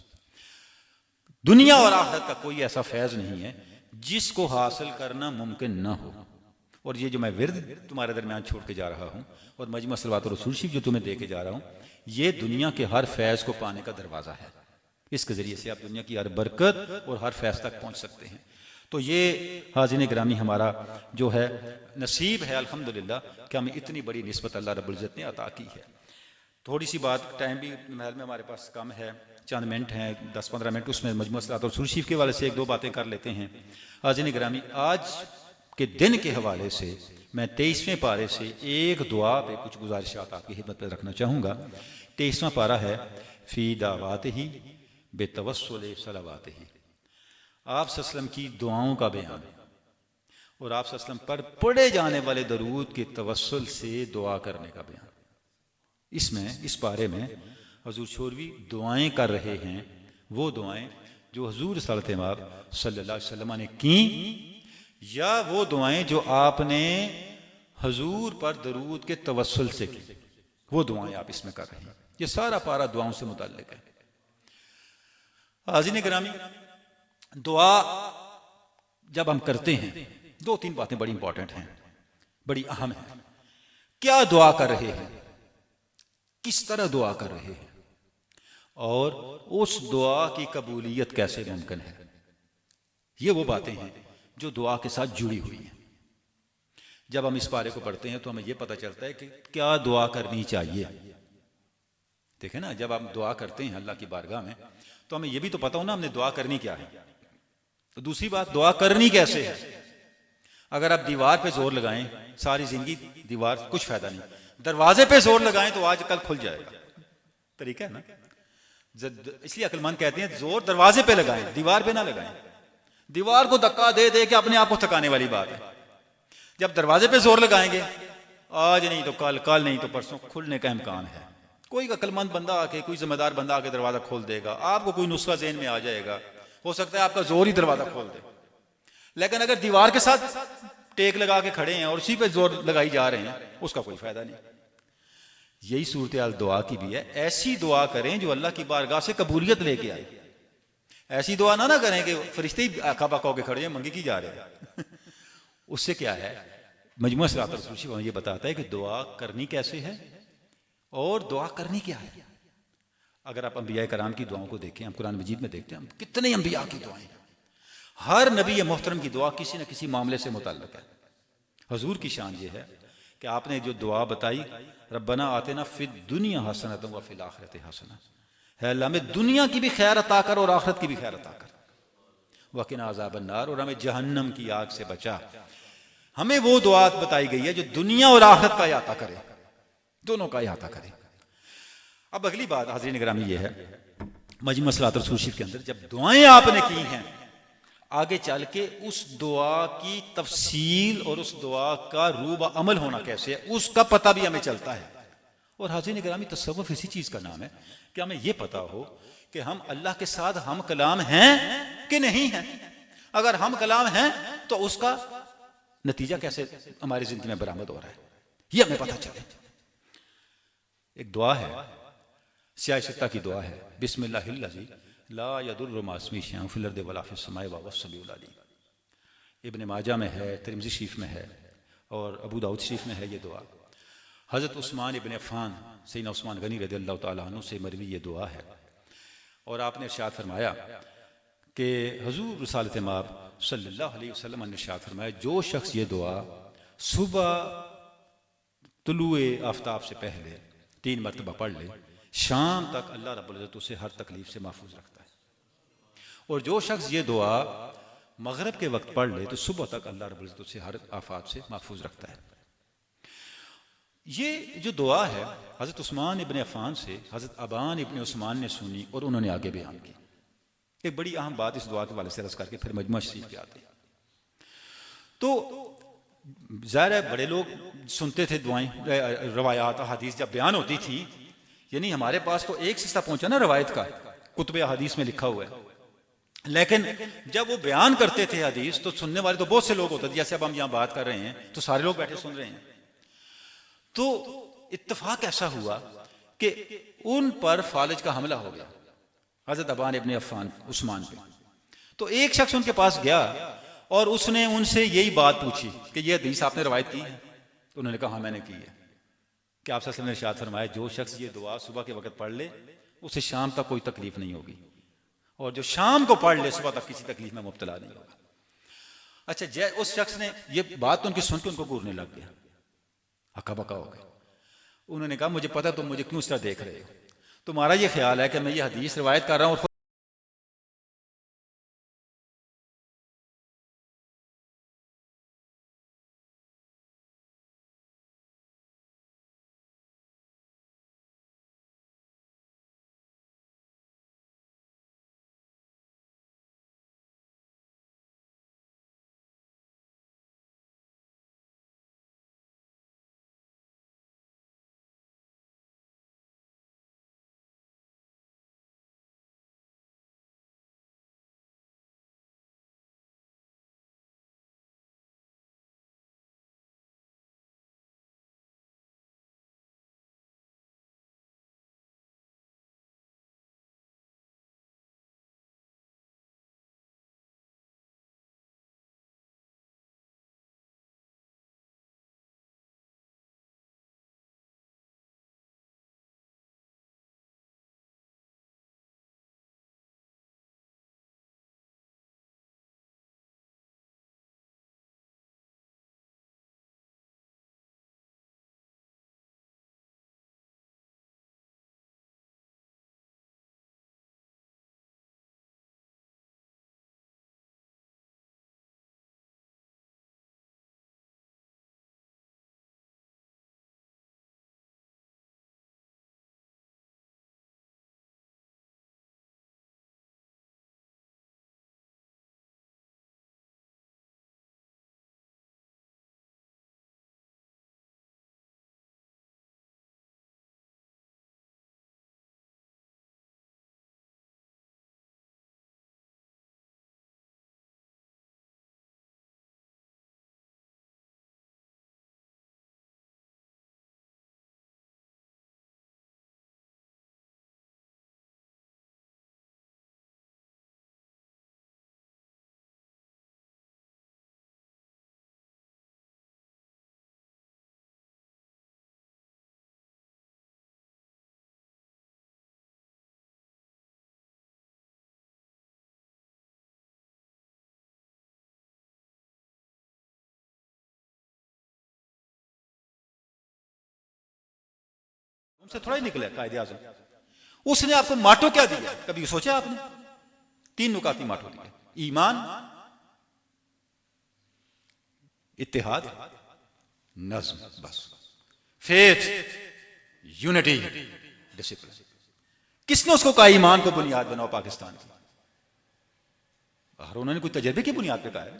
दुनिया और आखिरत का कोई ऐसा फैज़ नहीं है जिसको हासिल करना मुमकिन ना हो। और ये जो मैं विर्द तुम्हारे दरमियान छोड़ के जा रहा हूँ और मजमू सलवात रसूल शरीफ जो तुम्हें दे के जा रहा हूँ, ये दुनिया के हर फैज़ को पाने का दरवाज़ा है। इसके ज़रिए से आप दुनिया की हर बरकत और हर फैज़ तक पहुँच सकते हैं। तो ये हाज़िरीन गिरामी हमारा जो है नसीब है अल्हम्दुलिल्लाह कि हमें इतनी बड़ी निस्बत अल्लाह रब्बुल इज़्ज़त ने अता की है। थोड़ी सी बात, टाइम भी महल में हमारे पास कम है, चंद मिनट हैं, 10-15 मिनट, उसमें मजमू सलवात रसूल शरीफ के हवाले से एक दो बातें कर लेते हैं। हाज़िरीन गिरामी, आज के दिन के हवाले से मैं 23वें पारे से एक दुआ पे कुछ गुजारिशात आपकी खिदमत में रखना चाहूँगा। 23वां पारा है फ़ी दावात ही बेतवस्सुल सलावात ही, आप सल्लम की दुआओं का बयान और आप सल्लम पर पढ़े जाने वाले दरूद के तवस्सुल से दुआ करने का बयान। इसमें इस बारे में हजूर छोरवी दुआएं कर रहे हैं, वो दुआएं जो हजूर सल्लल्लाहु अलैहि वसल्लम ने की, या वो दुआएं जो आपने हजूर पर दरूद के तवस्सुल से की, वो दुआएं आप इसमें कर रहे हैं। ये सारा पारा दुआओं से मुताल्लिक है। हाज़िरीन गिरामी, दुआ जब हम करते हैं, दो तीन बातें बड़ी इंपॉर्टेंट हैं, बड़ी अहम है। क्या दुआ कर रहे हैं, किस तरह दुआ कर रहे हैं, और उस दुआ की कबूलियत कैसे मुमकिन है, ये वो बातें हैं जो दुआ के साथ जुड़ी हुई हैं। जब हम इस पारे को पढ़ते हैं तो हमें यह पता चलता है कि क्या दुआ करनी चाहिए। देखें ना, जब हम दुआ करते हैं अल्लाह की बारगाह में तो हमें यह भी तो पता हो ना हमने दुआ करनी क्या है। तो दूसरी बात, दुआ करनी कैसे है। अगर आप दीवार पे जोर लगाएं सारी जिंदगी दीवार, कुछ फायदा नहीं। दरवाजे पे जोर लगाएं तो आज कल खुल जाएगा, तरीका है ना। इसलिए अक्लमंद कहते हैं जोर दरवाजे पे लगाएं, दीवार पे ना लगाएं। दीवार को धक्का दे दे के अपने आप को थकाने वाली बात है। जब दरवाजे पे जोर लगाएंगे, आज नहीं तो कल, कल नहीं तो परसों खुलने का इम्कान है। कोई अक्लमंद बंदा आके, कोई जिम्मेदार बंदा आके दरवाजा खोल देगा, आपको कोई नुस्खा ज़हन में आ जाएगा, हो सकता है आपका जोर ही दरवाजा खोल दे। लेकिन अगर दीवार के साथ टेक लगा के खड़े हैं और उसी पे जोर लगाई जा रहे हैं, उसका कोई फायदा नहीं। यही सूरत हाल दुआ की भी है। ऐसी दुआ करें जो अल्लाह की बारगाह से कबूलियत लेके आए। ऐसी दुआ ना करें कि फरिश्ते ही आका पाका होके खड़े हैं, मंगी की जा रहे हैं। उससे क्या है, मजमू सिरात रसूल ये बताता है कि दुआ करनी कैसे है और दुआ करनी क्या है। अगर आप अंबिया कराम की दुआओं को देखें, हम कुरान मजीद में देखते हैं कितने अंबिया की दुआएं, हर नबी मोहतरम की दुआ किसी न किसी मामले से मुताल्लिक है। हजूर की शान ये है कि आपने जो दुआ बताई, रब्बना आतिना फिद दुनिया हसनतन व फिल आखिरति हसना, है अल्लाह हमें दुनिया की भी खैर अता कर और आखिरत की भी खैर अता कर, वकिना अज़ाबन नार, और हमें जहन्नम की आग से बचा। हमें वो दुआ बताई गई है जो दुनिया और आखिरत का अहाता करे, दोनों का अहाता करे। अब अगली बात हाज़रीन गिरामी ये है, मजमू सलात रसूल शरीफ के अंदर जब दुआएं आपने की हैं, आगे चल के उस दुआ की तफसील और उस दुआ का रूब अमल होना कैसे है, उसका पता भी हमें चलता है। और हाज़रीन गिरामी, तसव्वुफ इसी चीज का नाम है कि हमें यह पता हो कि हम अल्लाह के साथ हम कलाम हैं कि नहीं हैं। अगर हम कलाम हैं तो उसका नतीजा कैसे हमारी जिंदगी में बरामद हो रहा है, यह हमें पता चले। एक दुआ है, सियासत्ता की दुआ है, बिस्मिल्लाहिल्लज़ी ला यदुर्रु मा इस्मिही शैउन फिल अर्दि वला फिस समाई व हुवस समीउल अलीम। इब्न माजा में है, तिरमिज़ी शरीफ में है और अबू दाऊद शरीफ में है ये दुआ। हज़रत उस्मान इब्न अफ़्फ़ान, सैयदना उस्मान गनी रज़ियल्लाहु तआला अन्हु से मरवी ये दुआ है। और आपने इरशाद फरमाया कि हुज़ूर रिसालत माब सल्लल्लाहु अलैहि वसल्लम ने इरशाद फरमाया, जो शख्स ये दुआ सुबह तुलुए आफ्ताब से पहले 3 मरतबा पढ़ ले, शाम तक अल्लाह रब्बुल इज़्ज़त उसे हर तकलीफ से महफूज रखता है। और जो शख्स ये दुआ मगरिब के वक्त पढ़ ले तो सुबह तक अल्लाह रब्बुल इज़्ज़त उसे हर आफत से महफूज रखता है। ये जो दुआ है हज़रत उस्मान इब्न अफ़्फ़ान से हज़रत अबान इब्न उस्मान ने सुनी और उन्होंने आगे बयान की। एक बड़ी अहम बात इस दुआ के वाले से रस करके फिर मजमा शरीफ पे आते हैं। तो ज़ाहिर है बड़े लोग सुनते थे दुआएं, रवायात हदीस जब बयान होती थी, यानी हमारे पास तो एक हिस्सा पहुंचा ना रवायत का, कुतुब हदीस में लिखा हुआ है, लेकिन जब वो बयान करते थे हदीस तो सुनने वाले तो बहुत से लोग होते थे। जैसे अब हम यहाँ बात कर रहे हैं तो सारे लोग बैठे सुन रहे हैं। तो इत्तफाक ऐसा हुआ कि उन पर फालिज का हमला हो गया हजरत अबान इब्न अफ़्फ़ान उस्मान पे। तो एक शख्स उनके पास गया और उसने उनसे यही बात पूछी कि ये हदीस आपने रवायत की है? तो उन्होंने कहा हाँ मैंने की है। कि आप सल्लल्लाहु अलैहि वसल्लम ने इरशाद फरमाया, जो शख्स ये दुआ सुबह के वक्त पढ़ ले उसे शाम तक कोई तकलीफ नहीं होगी, और जो शाम को पढ़ ले सुबह तक किसी तकलीफ में मुब्तला नहीं होगा। अच्छा, जय उस शख्स ने ये बात तो उनकी सुन के उनको घूरने लग गया, हक्का बक्का हो गया। उन्होंने कहा मुझे पता तुम मुझे क्यों इस तरह देख रहे हो, तुम्हारा ये ख्याल है कि मैं ये हदीस रिवायत कर रहा हूँ और उनसे थोड़ा ही निकला कायदे आजम। उसने आपको माटो क्या दिया, कभी सोचा आपने? 3 नुकाती माटो दिया, ईमान, इत्तेहाद, नज्म, बस। Faith, unity, discipline. किसने उसको कहा ईमान को बुनियाद बनाओ पाकिस्तान की? उन्होंने कोई तजर्बे की बुनियाद पे कहा है?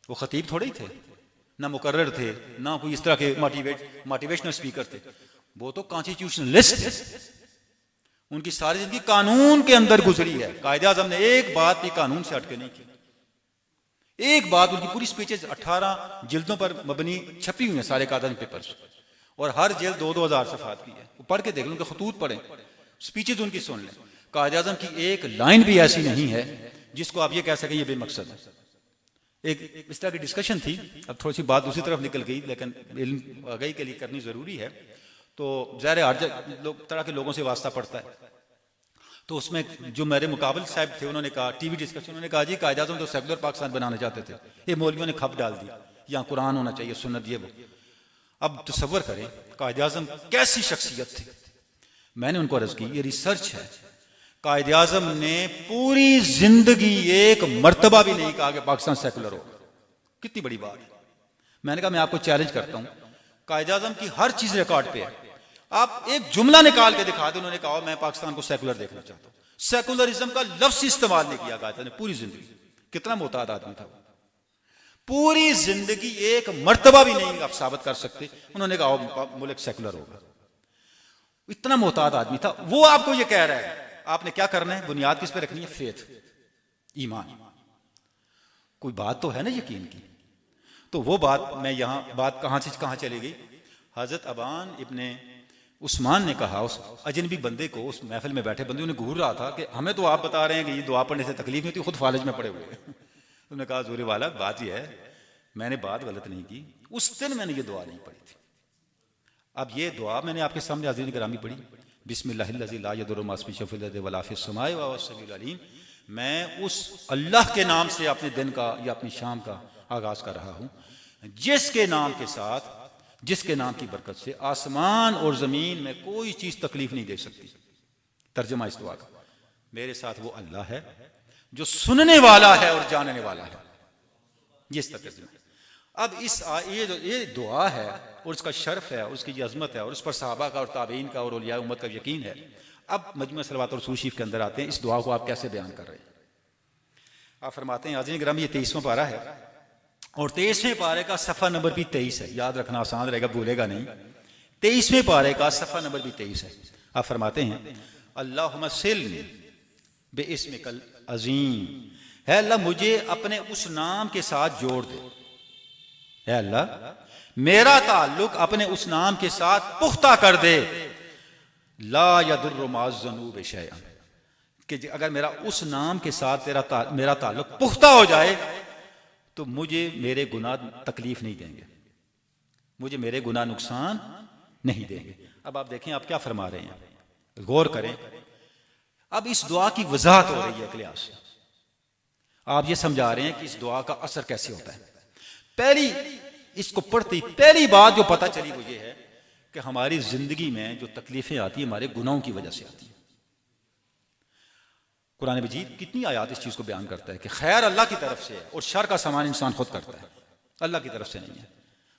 वो खतीब थोड़े ही थे, ना मुकर्रर थे, ना कोई इस तरह के मोटिवेशनल स्पीकर थे। वो तो कॉन्स्टिट्यूशनलिस्ट थे। उनकी सारी जिंदगी कानून के अंदर गुजरी है। कायदे आजम ने एक बात भी कानून से हटके नहीं की। एक बात, उनकी पूरी स्पीचेस 18 जिल्दों पर मबनी छपी हुई हैं, सारे कागज पेपर्स, और हर जिल्द 2-2 हजार सफात की है। वो पढ़ के देख लो, उनके खतूत पढ़े, स्पीचेस उनकी सुन लें। कायदे आजम की एक लाइन भी ऐसी नहीं है जिसको आप ये कह सकें ये बेमकसद है। एक इस तरह की डिस्कशन थी, अब थोड़ी सी बात दूसरी तरफ निकल गई, लेकिन इल्म आगाही के लिए करनी जरूरी है। तो ज़ाहिर है हर तरह के लोगों से वास्ता पड़ता है। तो उसमें जो मेरे मुकाबल साहब थे, उन्होंने कहा, टीवी डिस्कशन, उन्होंने कहा जी कायदे आज़म तो सेकुलर पाकिस्तान बनाना चाहते थे, ये मौलवियों ने खप डाल दी, यहाँ कुरान होना चाहिए, सुन्नत, ये वो। अब तसव्वुर करें कायदे आज़म कैसी शख्सियत थी। मैंने उनको अर्ज की, ये रिसर्च है, कायदे आज़म ने पूरी जिंदगी एक मर्तबा भी नहीं कहा कि पाकिस्तान सेकुलर होगा। कितनी बड़ी बात है। मैंने कहा मैं आपको चैलेंज करता हूं, कायदे आज़म की हर चीज रिकॉर्ड पे है, आप एक जुमला निकाल के दिखा दें उन्होंने कहा मैं पाकिस्तान को सेकुलर देखना चाहता हूं। सेकुलरिज्म का लफ्ज इस्तेमाल नहीं किया कायदे ने पूरी जिंदगी। कितना मोहतात आदमी था वो। पूरी जिंदगी एक मर्तबा भी नहीं आप साबित कर सकते उन्होंने कहा मुल्क सेकुलर होगा। इतना मोहतात आदमी था वो। आपको ये कह रहा है आपने क्या करना है, बुनियाद किस पे रखनी है? फेथ, ईमान। कोई बात तो है ना यकीन की। तो वो बात मैं यहां, बात कहां से कहां चली गई? हजरत अबान इब्ने उस्मान ने कहा उस अजनबी बंदे को, उस महफिल में बैठे बंदे, उन्हें घूर रहा था कि हमें तो आप बता रहे हैं कि ये दुआ पढ़ने से तकलीफ नहीं होती, खुद फालिज में पड़े हुए। उन्होंने कहा जोरे वाला बात यह है, मैंने बात गलत नहीं की, उस दिन मैंने ये दुआ नहीं पढ़ी थी। अब ये दुआ मैंने आपके सामने हाज़िरीन गिरामी पढ़ी, बिस्मिल्लाहिल्लज़ी ला यदुर्रु मा इस्मिही फ़िल अर्ज़ि वला फ़िस समाई व हुवस समीउल अलीम। मैं उस अल्लाह के नाम से अपने दिन का या अपनी शाम का आगाज कर रहा हूं, जिसके नाम के साथ, जिसके नाम की बरकत से आसमान और जमीन में कोई चीज तकलीफ नहीं दे सकती। तर्जुमा इस दुआ का, मेरे साथ वो अल्लाह है जो सुनने वाला है और जानने वाला है। ये तर्जुमा। अब इस ये दुआ है और उसका शर्फ है और उसकी ये अजमत है और उस पर सहाबा का और ताबईन का और औलिया उम्मत का यकीन है। अब मजमू सलवात और रसूल शरीफ के अंदर आते हैं, इस दुआ को आप कैसे बयान कर रहे हैं? आप फरमाते हैं हाज़िरीन गिरामी, ये 23वां पारा है और 23वें पारे का सफ़ा नंबर भी 23 है। याद रखना आसान रहेगा, भूलेगा नहीं। 23वें पारे का सफ़ा नंबर भी 23 है। आप फरमाते हैं अल्लाहुम्मा सिल्नी बिइस्मिकल अज़ीम, है अल्लाह मुझे अपने उस नाम के साथ जोड़ दे। है अल्लाह मेरा ताल्लुक अपने उस नाम के साथ पुख्ता कर दे। ला यदुर्रु माज़्ज़ुनूबि शैअन, कि अगर मेरा उस नाम के साथ मेरा ताल्लुक पुख्ता हो जाए तो मुझे मेरे गुनाह तकलीफ नहीं देंगे, मुझे मेरे गुनाह नुकसान नहीं देंगे। अब आप देखें आप क्या फरमा रहे हैं, गौर करें। अब इस दुआ की वजाहत हो रही है क्लास। आप ये समझा रहे हैं कि इस दुआ का असर कैसे होता है। पहली इसको पढ़ते ही पहली बात जो पता चली वो ये है कि हमारी जिंदगी में जो तकलीफें आती है हमारे गुनाहों की वजह से आती है। कुरान मजीद कितनी आयत इस चीज को बयान करता है कि खैर अल्लाह की तरफ से है और शर का सामान इंसान खुद करता है, अल्लाह की तरफ से नहीं है।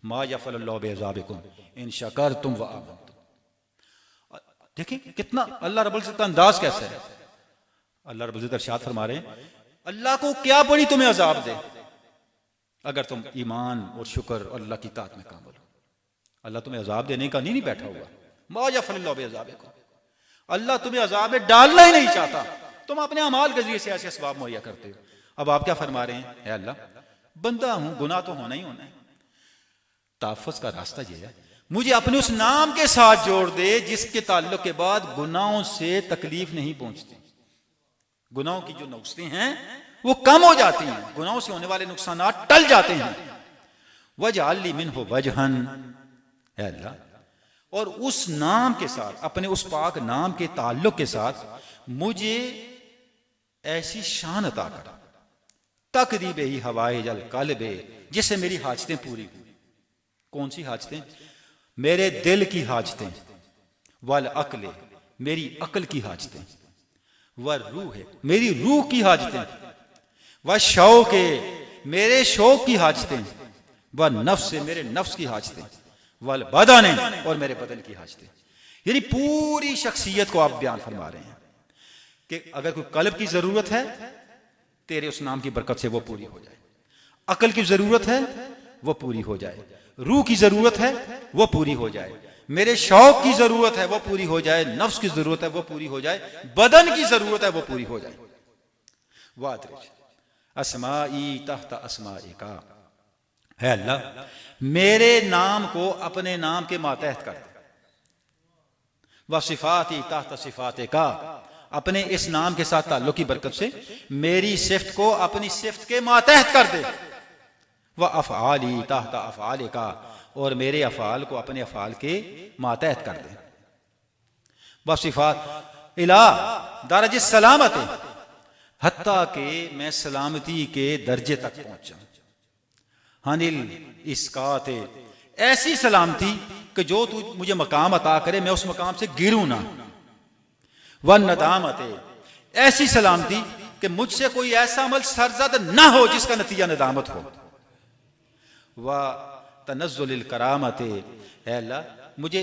मा यफ़अलुल्लाहु बिअज़ाबिकुम इन शकरतुम व आमनतुम। देखिए कितना अल्लाह रब्बुल इज्जत का अंदाज कैसा है। अल्लाह रब्बुल इज्जत इरशाद फरमा रहे हैं अल्लाह को क्या बड़ी तुम्हें अजाब दे अगर तुम ईमान और शुक्र और अल्लाह की ताअत में कामिल हो। अल्लाह तुम्हें अजाब देने का नहीं बैठा हुआ। मा यफ़अलुल्लाहु बिअज़ाबिकुम, अल्लाह तुम्हें अजाब में डालना ही नहीं चाहता, तुम अपने अमाल के जरिए से ऐसे असबाब मुहैया करते हो। अब आप क्या फरमा रहे हैं, है अल्लाह बंदा हूं, गुनाह तो होना ही होना है, ताफ़ुज़ का रास्ता ये है मुझे अपने उस नाम के साथ जोड़ दे जिसके ताल्लुक के बाद गुनाहों से तकलीफ नहीं पहुंचती। गुनाहों की जो नुकसान हैं वो कम हो जाती हैं, गुनाहों से होने वाले नुकसान टल जाते हैं। वजअल मिन्हु वजहन, है अल्लाह और उस नाम के साथ, अपने उस पाक नाम के ताल्लुक के साथ मुझे ऐसी शान अता कर, तकरीब ही हवाए जल कल्बे, जिससे मेरी हाजतें पूरी हुई। कौन सी हाजतें? मेरे दिल की हाजतें, वल अक्ल, मेरी अक्ल की हाजतें, व रूह, मेरी रूह की हाजतें, व शौक, मेरे शौक की हाजतें, व नफ्स, मेरे नफ्स की हाजतें, वल बदन, और मेरे बदन की हाजतें। यानी पूरी शख्सियत को आप बयान फरमा रहे हैं कि अगर कोई कल्ब की जरूरत है तेरे उस नाम की बरकत से वो पूरी हो जाए, अकल की जरूरत है वो पूरी हो जाए, रूह की जरूरत है वो पूरी हो जाए, मेरे शौक की जरूरत है वो पूरी हो जाए, नफ्स की जरूरत है वो पूरी हो जाए, बदन की जरूरत है वो पूरी हो जाए। वादरिज अस्माई तहत अस्माई का, है अल्लाह मेरे नाम को अपने नाम के मातहत कर दे, व सिफाती तहत सिफात का, अपने इस नाम के साथ ताल्लुक की बरकत से मेरी सिफ्त को अपनी सिफ्त के मातहत कर दे, व अफ़आली तहत अफ़आल का, और मेरे अफ़ाल को अपने अफ़ाल के मातहत कर दे, व सिफात इला दरज सलामत, हत्ता के मैं सलामती के दर्जे तक पहुंचा, हनिल इसकात, ऐसी सलामती कि जो तू मुझे मकाम अता करे मैं उस मकाम से गिरूं ना, व नदामत, ऐसी सलामती कि मुझसे कोई ऐसा अमल सरजद ना हो जिसका नतीजा नदामत हो, व तनज़्ज़ुलिल करामत, अल्लाह मुझे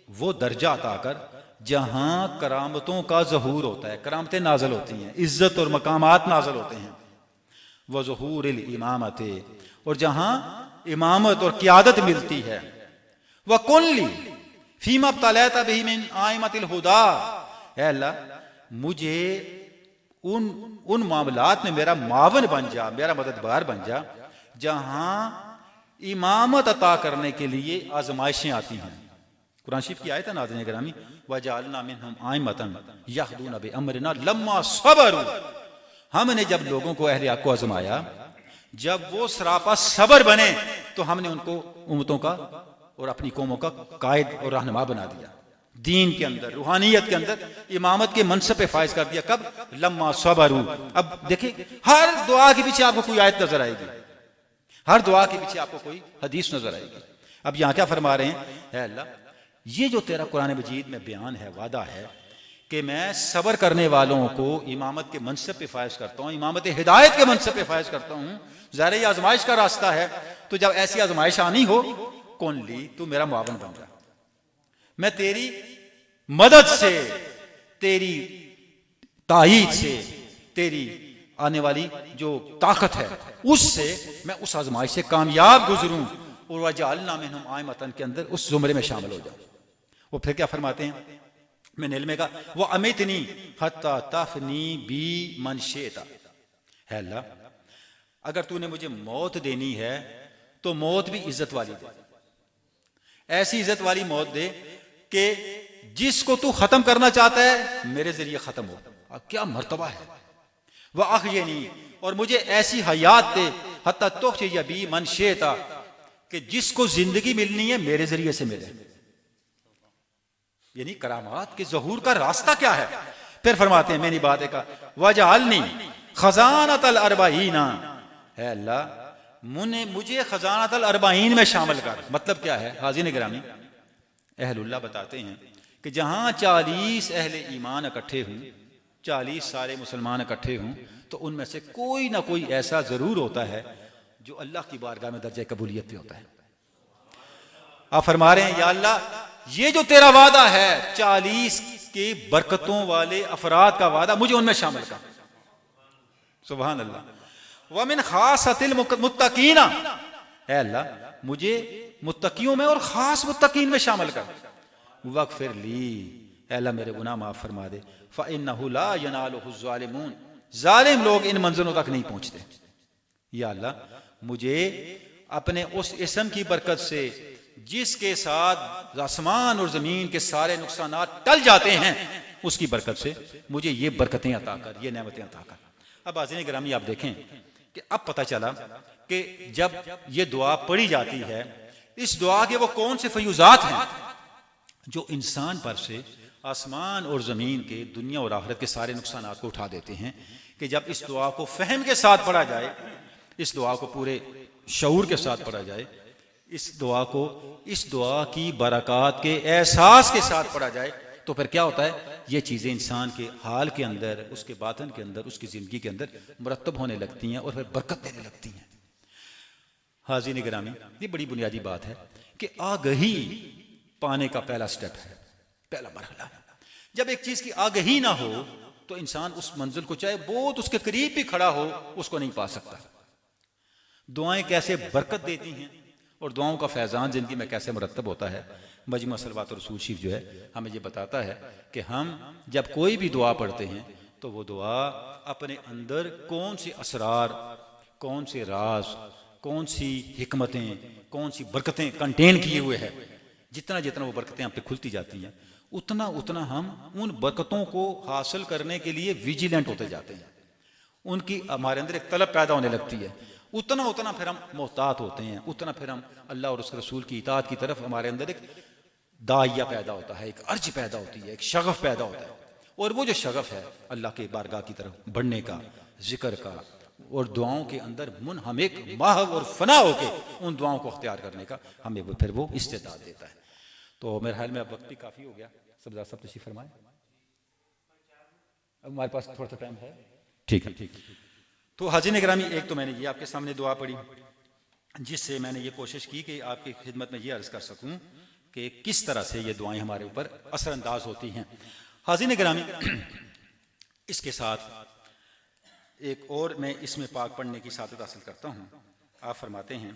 वो दर्जा अता कर जहां करामतों का ज़हूर होता है, करामतें नाजल होती हैं, इज्जत और मकामात नाजल होते हैं, व ज़हूरिल इमामत, और जहां इमामत और क़ियादत मिलती है, व कुल्ली फीमा तलैता बिही मिन आइमतिल हुदा, अल्लाह मुझे उन मामलात में मेरा मावन बन जा, मेरा मददगार बन जा जहां इमामत अता करने के लिए आजमाइशें आती हैं। कुरान शरीफ की आयत है नाज़रीन गिरामी, वजअलना मिनहुम आइमतन यहदूना बिअमरिना लम्मा सबरू, हमने जब लोगों को अहले हक को आजमाया, जब वो सरापा सबर बने तो हमने उनको उम्मतों का और अपनी कौमों का कायद और रहनुमा बना दिया, दीन के अंदर, रूहानियत के अंदर इमामत के मनसब पे फायज कर दिया। कब? लम्मा सबरू। अब देखिए हर दुआ के पीछे आपको कोई आयत नजर आएगी, हर दुआ के पीछे आपको कोई हदीस नजर आएगी। अब यहां क्या फरमा रहे हैं, है अल्लाह ये जो तेरा कुरान मजीद में बयान है, वादा है कि मैं सबर करने वालों को इमामत के मनसब पे फायज करता हूँ, इमामत हिदायत के मनसब पे फायज करता हूँ। ज़ाहिर ये आजमाइश का रास्ता है, तो जब ऐसी आजमाइश आनी हो, कौन ली तू मेरा मुआवन बन जा, मैं तेरी मदद से, तेरी ताईद से, तेरी आने वाली जो ताकत है उससे मैं उस आजमाइश से कामयाब गुजरूं और वजअलना मिनहुम आइमतन के अंदर उस जुमरे में शामिल हो जाऊं। वो फिर क्या फरमाते हैं, मैंने इल्म का वो अमितनी हत्ता तफनी बी मन शेता, है अल्लाह अगर तूने मुझे मौत देनी है तो मौत भी इज्जत वाली दे, ऐसी इज्जत वाली मौत दे कि जिसको तू खत्म करना चाहता है मेरे जरिए खत्म हो। क्या मर्तबा है। वह अखयनी, और मुझे ऐसी हयात दे हत्ता तुखशिय बी मन शेता कि जिसको जिंदगी मिलनी है मेरे जरिए से मिले। यानी करामात के ज़हूर का रास्ता क्या है। फिर फरमाते हैं मैंने बात का वजअलनी खजानतल अरबाईना, है अल्लाह मुझे खजानतल अरबाईन में शामिल कर। मतलब क्या है, हाज़िन गिरामी अहलुल्लाह बताते हैं कि जहां 40 अहले ईमान इकट्ठे हों, 40 सारे मुसलमान इकट्ठे हों, तो उनमें से कोई ना कोई ऐसा जरूर होता है जो अल्लाह की बारगाह में दर्जे कबूलियत पे होता है। आप फरमा रहे हैं या अल्लाह ये जो तेरा वादा है 40 के बरकतों वाले अफराद का वादा, मुझे उनमें शामिल कर। सुभान अल्लाह। वमिन खासतिल मुत्तकीना, है अल्लाह मुझे मुत्तकियों में और खास मुत्तकीन में शामिल कर। वगफिर ली, अल्लाह मेरे गुनाह माफ फरमा दे। फ़इन्नहु ला यनालुहुज़ ज़ालिमून, जालिम लोग इन मंजिलों तक नहीं पहुंचते। या अल्लाह मुझे अपने उस इस्म की बरकत से जिसके साथ आसमान और जमीन के सारे नुकसानात टल जाते हैं, उसकी बरकत से मुझे ये बरकतें अता कर, ये नेमतें अता कर। अब आज़ीन गिरामी आप देखें कि अब पता चला कि जब ये दुआ पढ़ी जाती है, इस दुआ के वो कौन से फयूजात हैं जो इंसान पर से आसमान और ज़मीन के, दुनिया और आखिरत के सारे नुकसानात को उठा देते हैं। कि जब इस दुआ को फहम के साथ पढ़ा जाए, इस दुआ को पूरे शऊर के साथ पढ़ा जाए, इस दुआ की बरक़ात के एहसास के साथ पढ़ा जाए तो फिर क्या होता है, ये चीज़ें इंसान के हाल के अंदर, उसके बातन के अंदर, उसकी ज़िंदगी के अंदर मुरतब होने लगती हैं और फिर बरकत देने लगती हैं। हाज़रीन गिरामी, ये बड़ी बुनियादी बात है कि आगही पाने का पहला स्टेप है, पहला मरहला है। जब एक चीज़ की आगही ना हो तो इंसान उस मंजिल को चाहे बहुत उसके करीब भी खड़ा हो उसको नहीं पा सकता। दुआएं कैसे बरकत देती हैं और दुआओं का फैज़ान ज़िंदगी में कैसे मुरतब होता है, मजमू सलवात और रसूल शरीफ जो है हमें ये बताता है कि हम जब कोई भी दुआ पढ़ते हैं तो वो दुआ अपने अंदर कौन से असरार, कौन से राज, कौन सी हिकमतें, कौन सी बरकतें कंटेन किए हुए है, जितना जितना वो बरकतें हम पे खुलती जाती हैं उतना उतना हम उन बरकतों को हासिल करने के लिए विजिलेंट होते जाते हैं। उनकी हमारे अंदर एक तलब पैदा होने लगती है, उतना उतना फिर हम मोहतात होते हैं, उतना फिर हम अल्लाह और उसके रसूल की इताअत की तरफ हमारे अंदर एक दाइया पैदा होता है, एक अर्ज पैदा होती है, एक शगफ पैदा होता है। और वो जो शगफ है अल्लाह के बारगाह की तरफ बढ़ने का, जिक्र का और दुआओं के अंदर मुनहमिक महव और फना होके उन दुआओं को अख्तियार करने का हमें फिर वो इस्तेदाद देता है। तो मेरे ख्याल में अब वक्त भी काफ़ी हो गया, सब तशरीफ फरमाएं। अब हमारे पास थोड़ा सा टाइम है, ठीक है। तो हाज़रीन गिरामी, एक तो मैंने ये आपके सामने दुआ पढ़ी जिससे मैंने ये कोशिश की कि आपकी खिदमत में ये अर्ज़ कर सकूं कि किस तरह से ये दुआएं हमारे ऊपर असरअंदाज होती हैं। हाज़रीन गिरामी, इसके साथ एक और मैं इसमें पाक पढ़ने की सादत हासिल करता हूँ। आप फरमाते हैं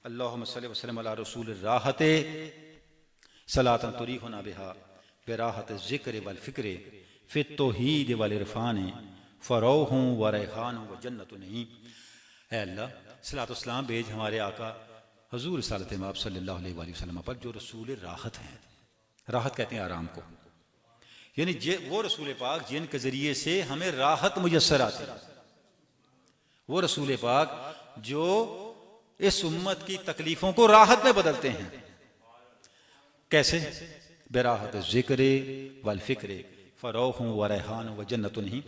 अल्लाहुम्मा सल्लि व सल्लिम अला रसूल राहते सलातन तुरीहुना बिहा बिराहत ज़िक्र वल फ़िक्र फ़ित तौहीद वल इरफ़ान फ़रौहुं व रैहान व जन्नतुन नईम। ऐ अल्लाह, सलात व सलाम भेज हमारे आका हुज़ूर रिसालत माब सल्लल्लाहु अलैहि वसल्लम पर जो रसूल राहत हैं। राहत कहते हैं आराम को, यानी वो रसूल पाक जिनके ज़रिए से हमें राहत मुयस्सर आती है, वो रसूल पाक जो इस उम्मत की तकलीफ़ों को राहत में बदलते हैं। कैसे? बेराहत ज़िक्र वल फ़िक्र फ़रौहुं व रैहान व जन्नतुन नईम,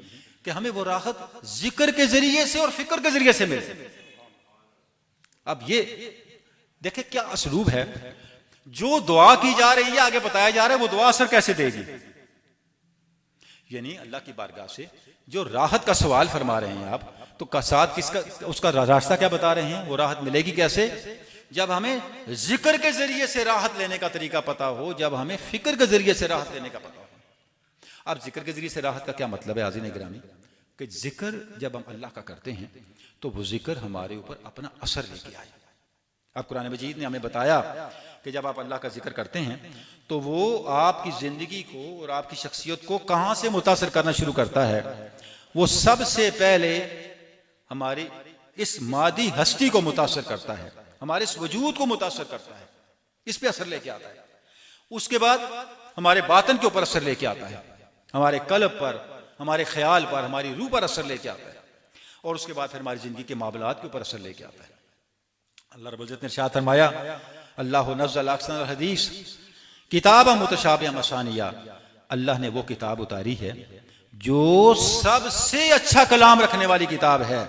कि हमें वो राहत जिक्र के जरिए से और फिक्र के जरिए से मिले। अब ये देखे क्या असलूब है, जो दुआ की जा रही है, आगे बताया जा रहा है वो दुआ असर कैसे देगी। यानी अल्लाह की बारगाह से जो राहत का सवाल फरमा रहे हैं आप, तो साथ किसका उसका रास्ता क्या बता रहे हैं, वो राहत मिलेगी कैसे? जब हमें जिक्र के जरिए से राहत लेने का तरीका पता हो, जब हमें फिक्र के जरिए से राहत लेने का पता हो। अब जिक्र के जरिए से राहत का क्या मतलब है हाज़रीन गिरामी, कि जिक्र जब हम अल्लाह का करते हैं तो वो जिक्र हमारे ऊपर अपना असर लेके आए। अब कुरान मजीद ने हमें बताया कि जब आप अल्लाह का जिक्र करते हैं तो वो आपकी ज़िंदगी को और आपकी शख्सियत को कहाँ से मुतासर करना शुरू करता है। वो सबसे पहले हमारी इस मादी हस्ती को मुतासर करता है, हमारे इस वजूद को मुतासर करता है, इस पे असर लेके आता है। उसके बाद हमारे बातन के ऊपर असर लेके आता है, हमारे कल्ब पर, हमारे ख्याल पर, हमारी रूह पर असर लेके आता है, और उसके बाद फिर हमारी ज़िंदगी के मामलात के ऊपर असर लेके आता है। अल्लाह रब्बुल इज़्ज़त ने इरशाद फरमाया अल्लाहु नज़्ज़ल अहसनल हदीस किताबा मुतशाबिहा मसानिया, अल्लाह ने वो किताब उतारी है जो सबसे अच्छा कलाम रखने वाली किताब है,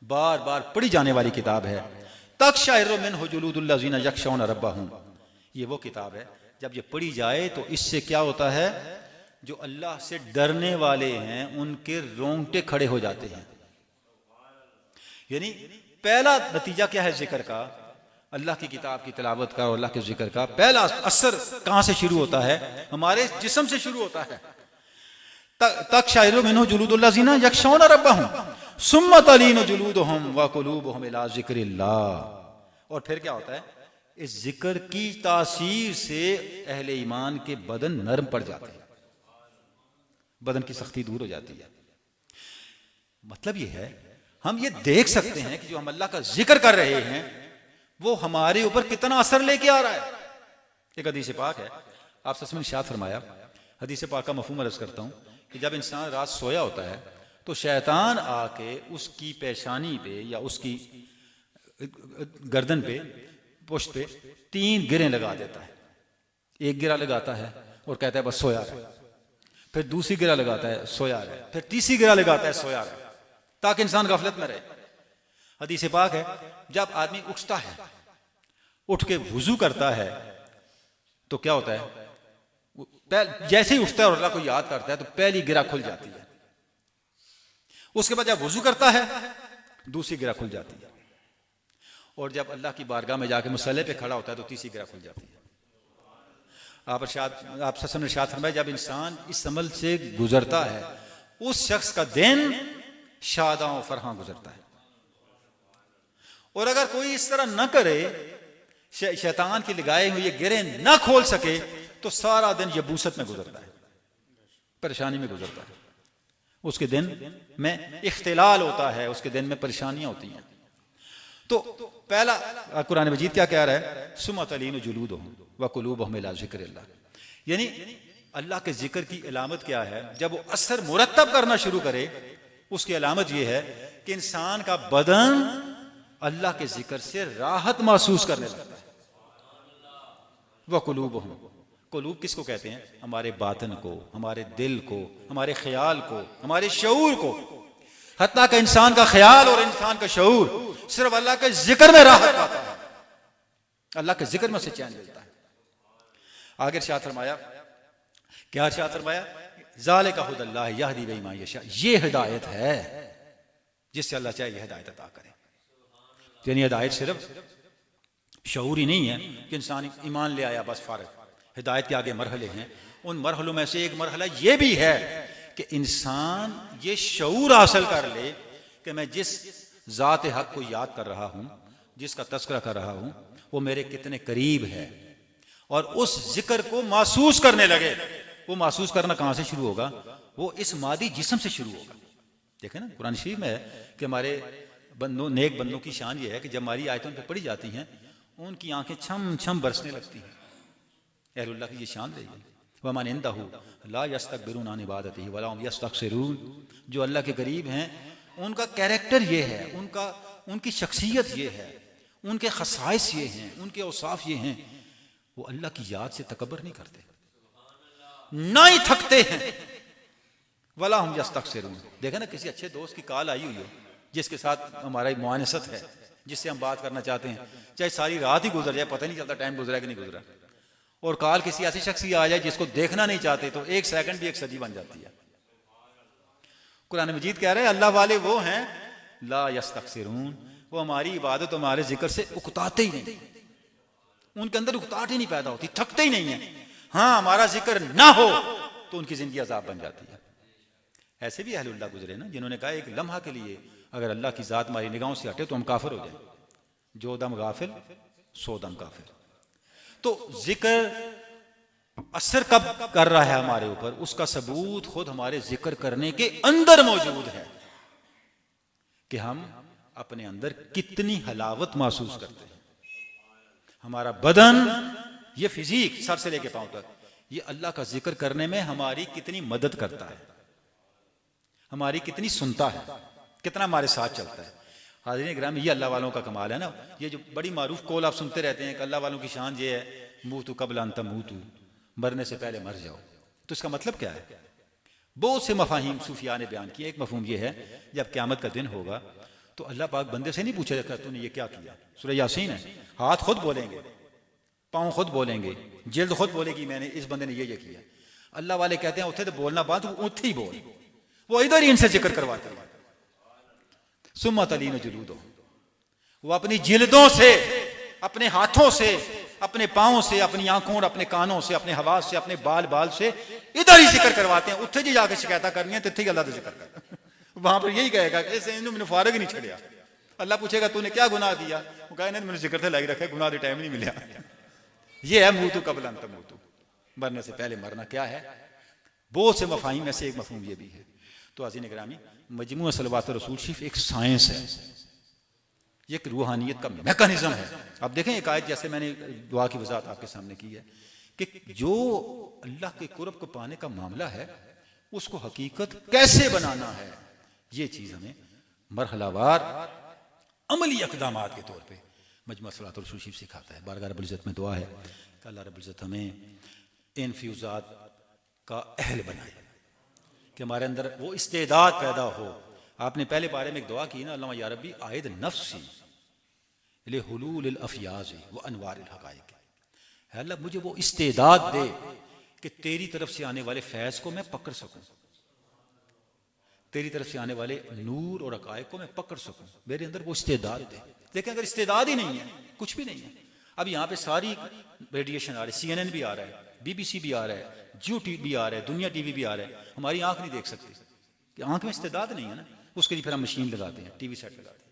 बार बार पढ़ी जाने वाली किताब है। तक़शइरु मिन्हु जुलूदुल लज़ीना यख़शौना रब्बहुम, ये वो किताब है जब ये पढ़ी जाए तो इससे क्या होता है, जो अल्लाह से डरने वाले हैं उनके रोंगटे खड़े हो जाते हैं। यानी पहला नतीजा क्या है जिक्र का, अल्लाह की किताब की तिलावत का और अल्लाह के जिक्र का पहला असर कहां से शुरू होता है, हमारे जिस्म से शुरू होता है। तक़शइरु मिन्हु जुलूदुल लज़ीना यख़शौना रब्बहुम सुम्मा तलीनु जुलूदुहुम व क़ुलूबुहुम इला ज़िक्रिल्लाह। और फिर क्या होता है, इस जिक्र की तासीर से अहले ईमान के बदन नरम पड़ जाते हैं, बदन की सख्ती दूर हो जाती है। मतलब ये है, हम ये देख सकते हैं कि जो हम अल्लाह का जिक्र कर रहे हैं वो हमारे ऊपर कितना असर लेके आ रहा है। एक हदीस पाक है, आप सच में इरशाद फरमाया, हदीस पाक का मफहूम अर्ज करता हूं कि जब इंसान रात सोया होता है तो शैतान आके उसकी पेशानी पे या उसकी गर्दन पे, पुश्त पे 3 गिरें लगा देता है। एक गिरा लगाता है और कहता है बस सोया रहे, फिर दूसरी गिरा लगाता है सोया रहे, फिर तीसरी गिरा लगाता है सोया रहे, ताकि इंसान गफलत में रहे। हदीस पाक है जब आदमी उठता है उठ के वुजू करता है तो क्या होता है, जैसे ही उठता है और अल्लाह को याद करता है तो पहली गिरा खुल जाती है। उसके बाद जब वुजू करता है दूसरी गिरा खुल जाती है, और जब अल्लाह की बारगाह में जाके मुसल्ले पे खड़ा होता है तो तीसरी गिरा खुल जाती है। आप सल्लल्लाहु अलैहि वसल्लम, जब इंसान इस अमल से गुजरता है उस शख्स का दिन शादां और फरहां गुजरता है। और अगर कोई इस तरह न करे, शैतान की लगाए हुए ये गिरे न खोल सके, तो सारा दिन यबूसत में गुजरता है, परेशानी में गुजरता है। उसके दिन में इख्तिलाल होता है, उसके दिन में परेशानियां होती हैं। तो पहला कुरान मजीद क्या कह रहा है, सुम्मा तलीनु जुलूदुहुम व कुलूबुहुम इला ज़िक्रिल्लाह, यानी अल्लाह के जिक्र की अलामत क्या है, जब वो असर मुरत्तब करना शुरू करे उसकी अलामत यह है कि इंसान का बदन अल्लाह के जिक्र से राहत महसूस करने लगता है। वह कुलूबुहुम, कुलूब किसको कहते हैं, हमारे बातन को, हमारे दिल को, हमारे ख्याल को, हमारे शऊर को। हत्ता का इंसान का ख्याल और इंसान का शऊर सिर्फ अल्लाह के जिक्र में राहत पाता है, अल्लाह के जिक्र में से चैन मिलता है। आगे इरशाद फरमाया, क्या इरशाद फरमाया, ज़ालिका हुदल्लाह यहदी बिही मान यशा, ये हिदायत है जिससे अल्लाह चाहे ये हिदायत अता करे। यानी हिदायत सिर्फ शऊर ही नहीं है कि इंसान ईमान ले आया बस फारग, हिदायत के आगे मरहले हैं। उन मरहलों में से एक मरहला ये भी है कि इंसान ये शऊर हासिल कर ले कि मैं जिस ज़ात हक को याद कर रहा हूँ, जिसका तस्करा कर रहा हूँ, वो मेरे कितने करीब है, और उस जिक्र को महसूस करने लगे। वो महसूस करना कहाँ से शुरू होगा, वो इस मादी जिस्म से शुरू होगा। देखें ना, कुरान शरीफ में है कि हमारे बंदों, नेक बंदों की शान ये है कि जब हमारी आयतों पर पढ़ी जाती हैं उनकी आंखें छम छम बरसने लगती हैं। अहलुल्लाह की ये शान रही है। वमन इंदहु ला यस्तकबिरून अन इबादतिही वला हुम यस्तक्सिरून, जो अल्लाह के करीब हैं उनका कैरेक्टर ये है, उनकी शख्सियत ये है, उनके खसाइस ये हैं, उनके औसाफ ये हैं, वो अल्लाह की याद से तकबर नहीं करते, ना ही थकते हैं। वला हुम यस्तक्सिरून। देखे ना, किसी अच्छे दोस्त की कॉल आई हुई हो जिसके साथ हमारा मुआनसत है, जिससे हम बात करना चाहते हैं, चाहे सारी रात ही गुजर जाए, पता नहीं चलता टाइम गुजरा कि नहीं गुजरा, और कॉल किसी ऐसी शख्स की आ जाए जिसको देखना नहीं चाहते, तो एक सेकंड भी एक सदी बन जाती है। कुरान मजीद कह रहे हैं अल्लाह वाले वो हैं ला यस्तक्सिरून, वो हमारी इबादत, हमारे जिक्र से उकताते ही नहीं, उनके अंदर उकताहट ही नहीं पैदा होती, थकते ही नहीं है। हाँ, हमारा जिक्र ना हो तो उनकी जिंदगी अजाब बन जाती है। ऐसे भी अहलुल्लाह गुजरे ना, जिन्होंने कहा एक लम्हा के लिए अगर अल्लाह की जात हमारी निगाहों से हटे तो हम काफिर हो जाए, जो दम गाफिल सो दम काफिर। तो जिक्र असर कब कर रहा है हमारे ऊपर, उसका सबूत खुद हमारे जिक्र करने के अंदर मौजूद है कि हम अपने अंदर कितनी हलावत महसूस करते हैं। हमारा बदन, ये फिजिक सर से लेके पांव तक, ये अल्लाह का जिक्र करने में हमारी कितनी मदद करता है, हमारी कितनी सुनता है, कितना हमारे साथ चलता है। हाज़रीन ग्राम, ये अल्लाह वालों का कमाल है ना। ये जो बड़ी मारूफ कौल आप सुनते रहते हैं कि अल्लाह वालों की शान ये है, मूतू कबला अन तमूतू, मरने से पहले मर जाओ। तो इसका मतलब क्या है? बहुत से मफाहिम सूफिया ने बयान किए। एक मफहूम ये है, जब क़यामत का दिन होगा तो अल्लाह पाक बंदे से नहीं पूछेगा तूने ये क्या किया। सूरह यासीन है, हाथ खुद बोलेंगे, पाँव खुद बोलेंगे, जिल्द खुद बोलेगी मैंने इस बंदे ने ये किया। अल्लाह वाले कहते हैं उठे तो बोलना बात, उठे ही बोल, वो इधर ही इनसे जिक्र करवाते हैं। सुम्मा तलीन जुलूदो, वो अपनी जिल्दों से, अपने हाथों से, अपने पाँव से, अपनी आंखों और अपने कानों से, अपने हवास से, अपने बाल बाल से इधर ही जिक्र करवाते हैं। उत्थे जी जाके शिकायत करनी है तो इत्थे ही अल्लाह से जिक्र कर, वहां पर यही कहेगा ऐसे मैंने फारग ही नहीं छड़िया। अल्लाह पूछेगा तूने क्या गुनाह किया, वो कहे मैंने जिक्र से लाई रखे, गुनाह दे टाइम नहीं मिला। ये है मूतू कबल अन तमूतू, मरने से पहले मरना क्या है। बहुत से मफाहिम में से एक मफहूम ये भी है। तो आज़ीन ग्रामी, मजमू सलवात रसूल शरीफ एक साइंस है, ये एक रूहानियत का मैकेनिज्म है। अब देखें एक आयत, जैसे मैंने दुआ की वजाहत आपके सामने की है कि जो अल्लाह के कुर्ब को पाने का मामला है उसको हकीकत कैसे बनाना है, ये चीज़ हमें मरहलावार अमली इक़दामात के तौर पे मजमू सलवात रसूल शरीफ सिखाता है। बारगाह रब्बुल इज़्ज़त में दुआ है कि अल्लाह रब्बुल इज़्ज़त हमें इन फ्यूज़ात का अहल बनाए, कि हमारे अंदर वो इस्तेदाद पैदा हो। आपने पहले बारे में एक दुआ की ना, अल्लाह या रब्बी आयद नफ्सी, लिहुलूल अफ़याज़ व अनवारिल हक़ाइक़, अल्लाह मुझे वो इस्तेदाद दे कि तेरी तरफ से आने वाले फैज़ को मैं पकड़ सकूं, तेरी तरफ से आने वाले नूर और हक़ाइक़ को मैं पकड़ सकूं, मेरे अंदर वो इस्तेदाद दे। लेकिन अगर इस्तेदाद ही नहीं है, कुछ भी नहीं है, अब यहाँ पे सारी रेडिएशन आ रही है, CNN भी आ रहा है, BBC भी आ रहा है, जियो टीवी भी आ रहा है, दुनिया TV भी आ रहा है, हमारी आंख नहीं देख सकती कि आंख में इस्तेदाद नहीं है ना, उसके लिए फिर हम मशीन लगाते हैं, TV सेट लगाते हैं।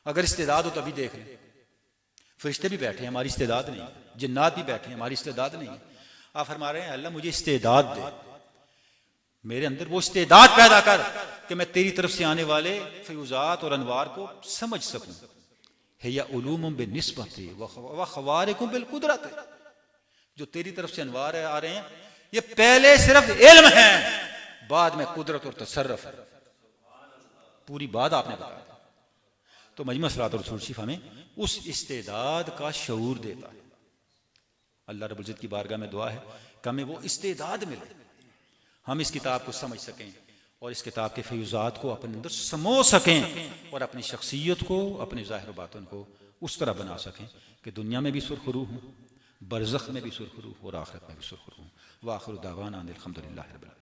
अगर इस्तेदाद हो तभी देख लें, फरिश्ते भी बैठे हैं, हमारी इस्तेदाद नहीं है, जिन्नात भी बैठे हैं, हमारी इस्तेदाद नहीं है। आप फरमा रहे हैं अल्लाह मुझे इस्तेदाद दे, मेरे अंदर वो इस्तेदाद पैदा कर कि मैं तेरी तरफ से आने वाले फ़यूज़ात और अनवार को समझ सकूं। है या उलूमुम बिनिस्बति व ख़वारिकुम बिलकुदरत, जो तेरी तरफ से अनवार आ रहे हैं ये पहले सिर्फ इल्म है, बाद में कुदरत और तसर्रुफ है। पूरी बात आपने बताया। तो मजमा सलातुल रसूल शरीफ हमें उस इस्तेदाद का शऊर देता है। अल्लाह रब्बुल इज्जत की बारगाह में दुआ है कि हमें वो इस्तेदाद मिले, हम इस किताब को समझ सकें और इस किताब के फ़यूज़ात को अपने अंदर समो सकें और अपनी शख्सियत को, अपने ज़ाहिर बातन को उस तरह बना सकें कि दुनिया में भी सुरखरू हूँ, बरज़ख में भी सुरखरू और आखिरत में भी सुरखरू हूँ। व आखिरु दावाना अनिल हम्दुलिल्लाहि रब्बिल आलमीन।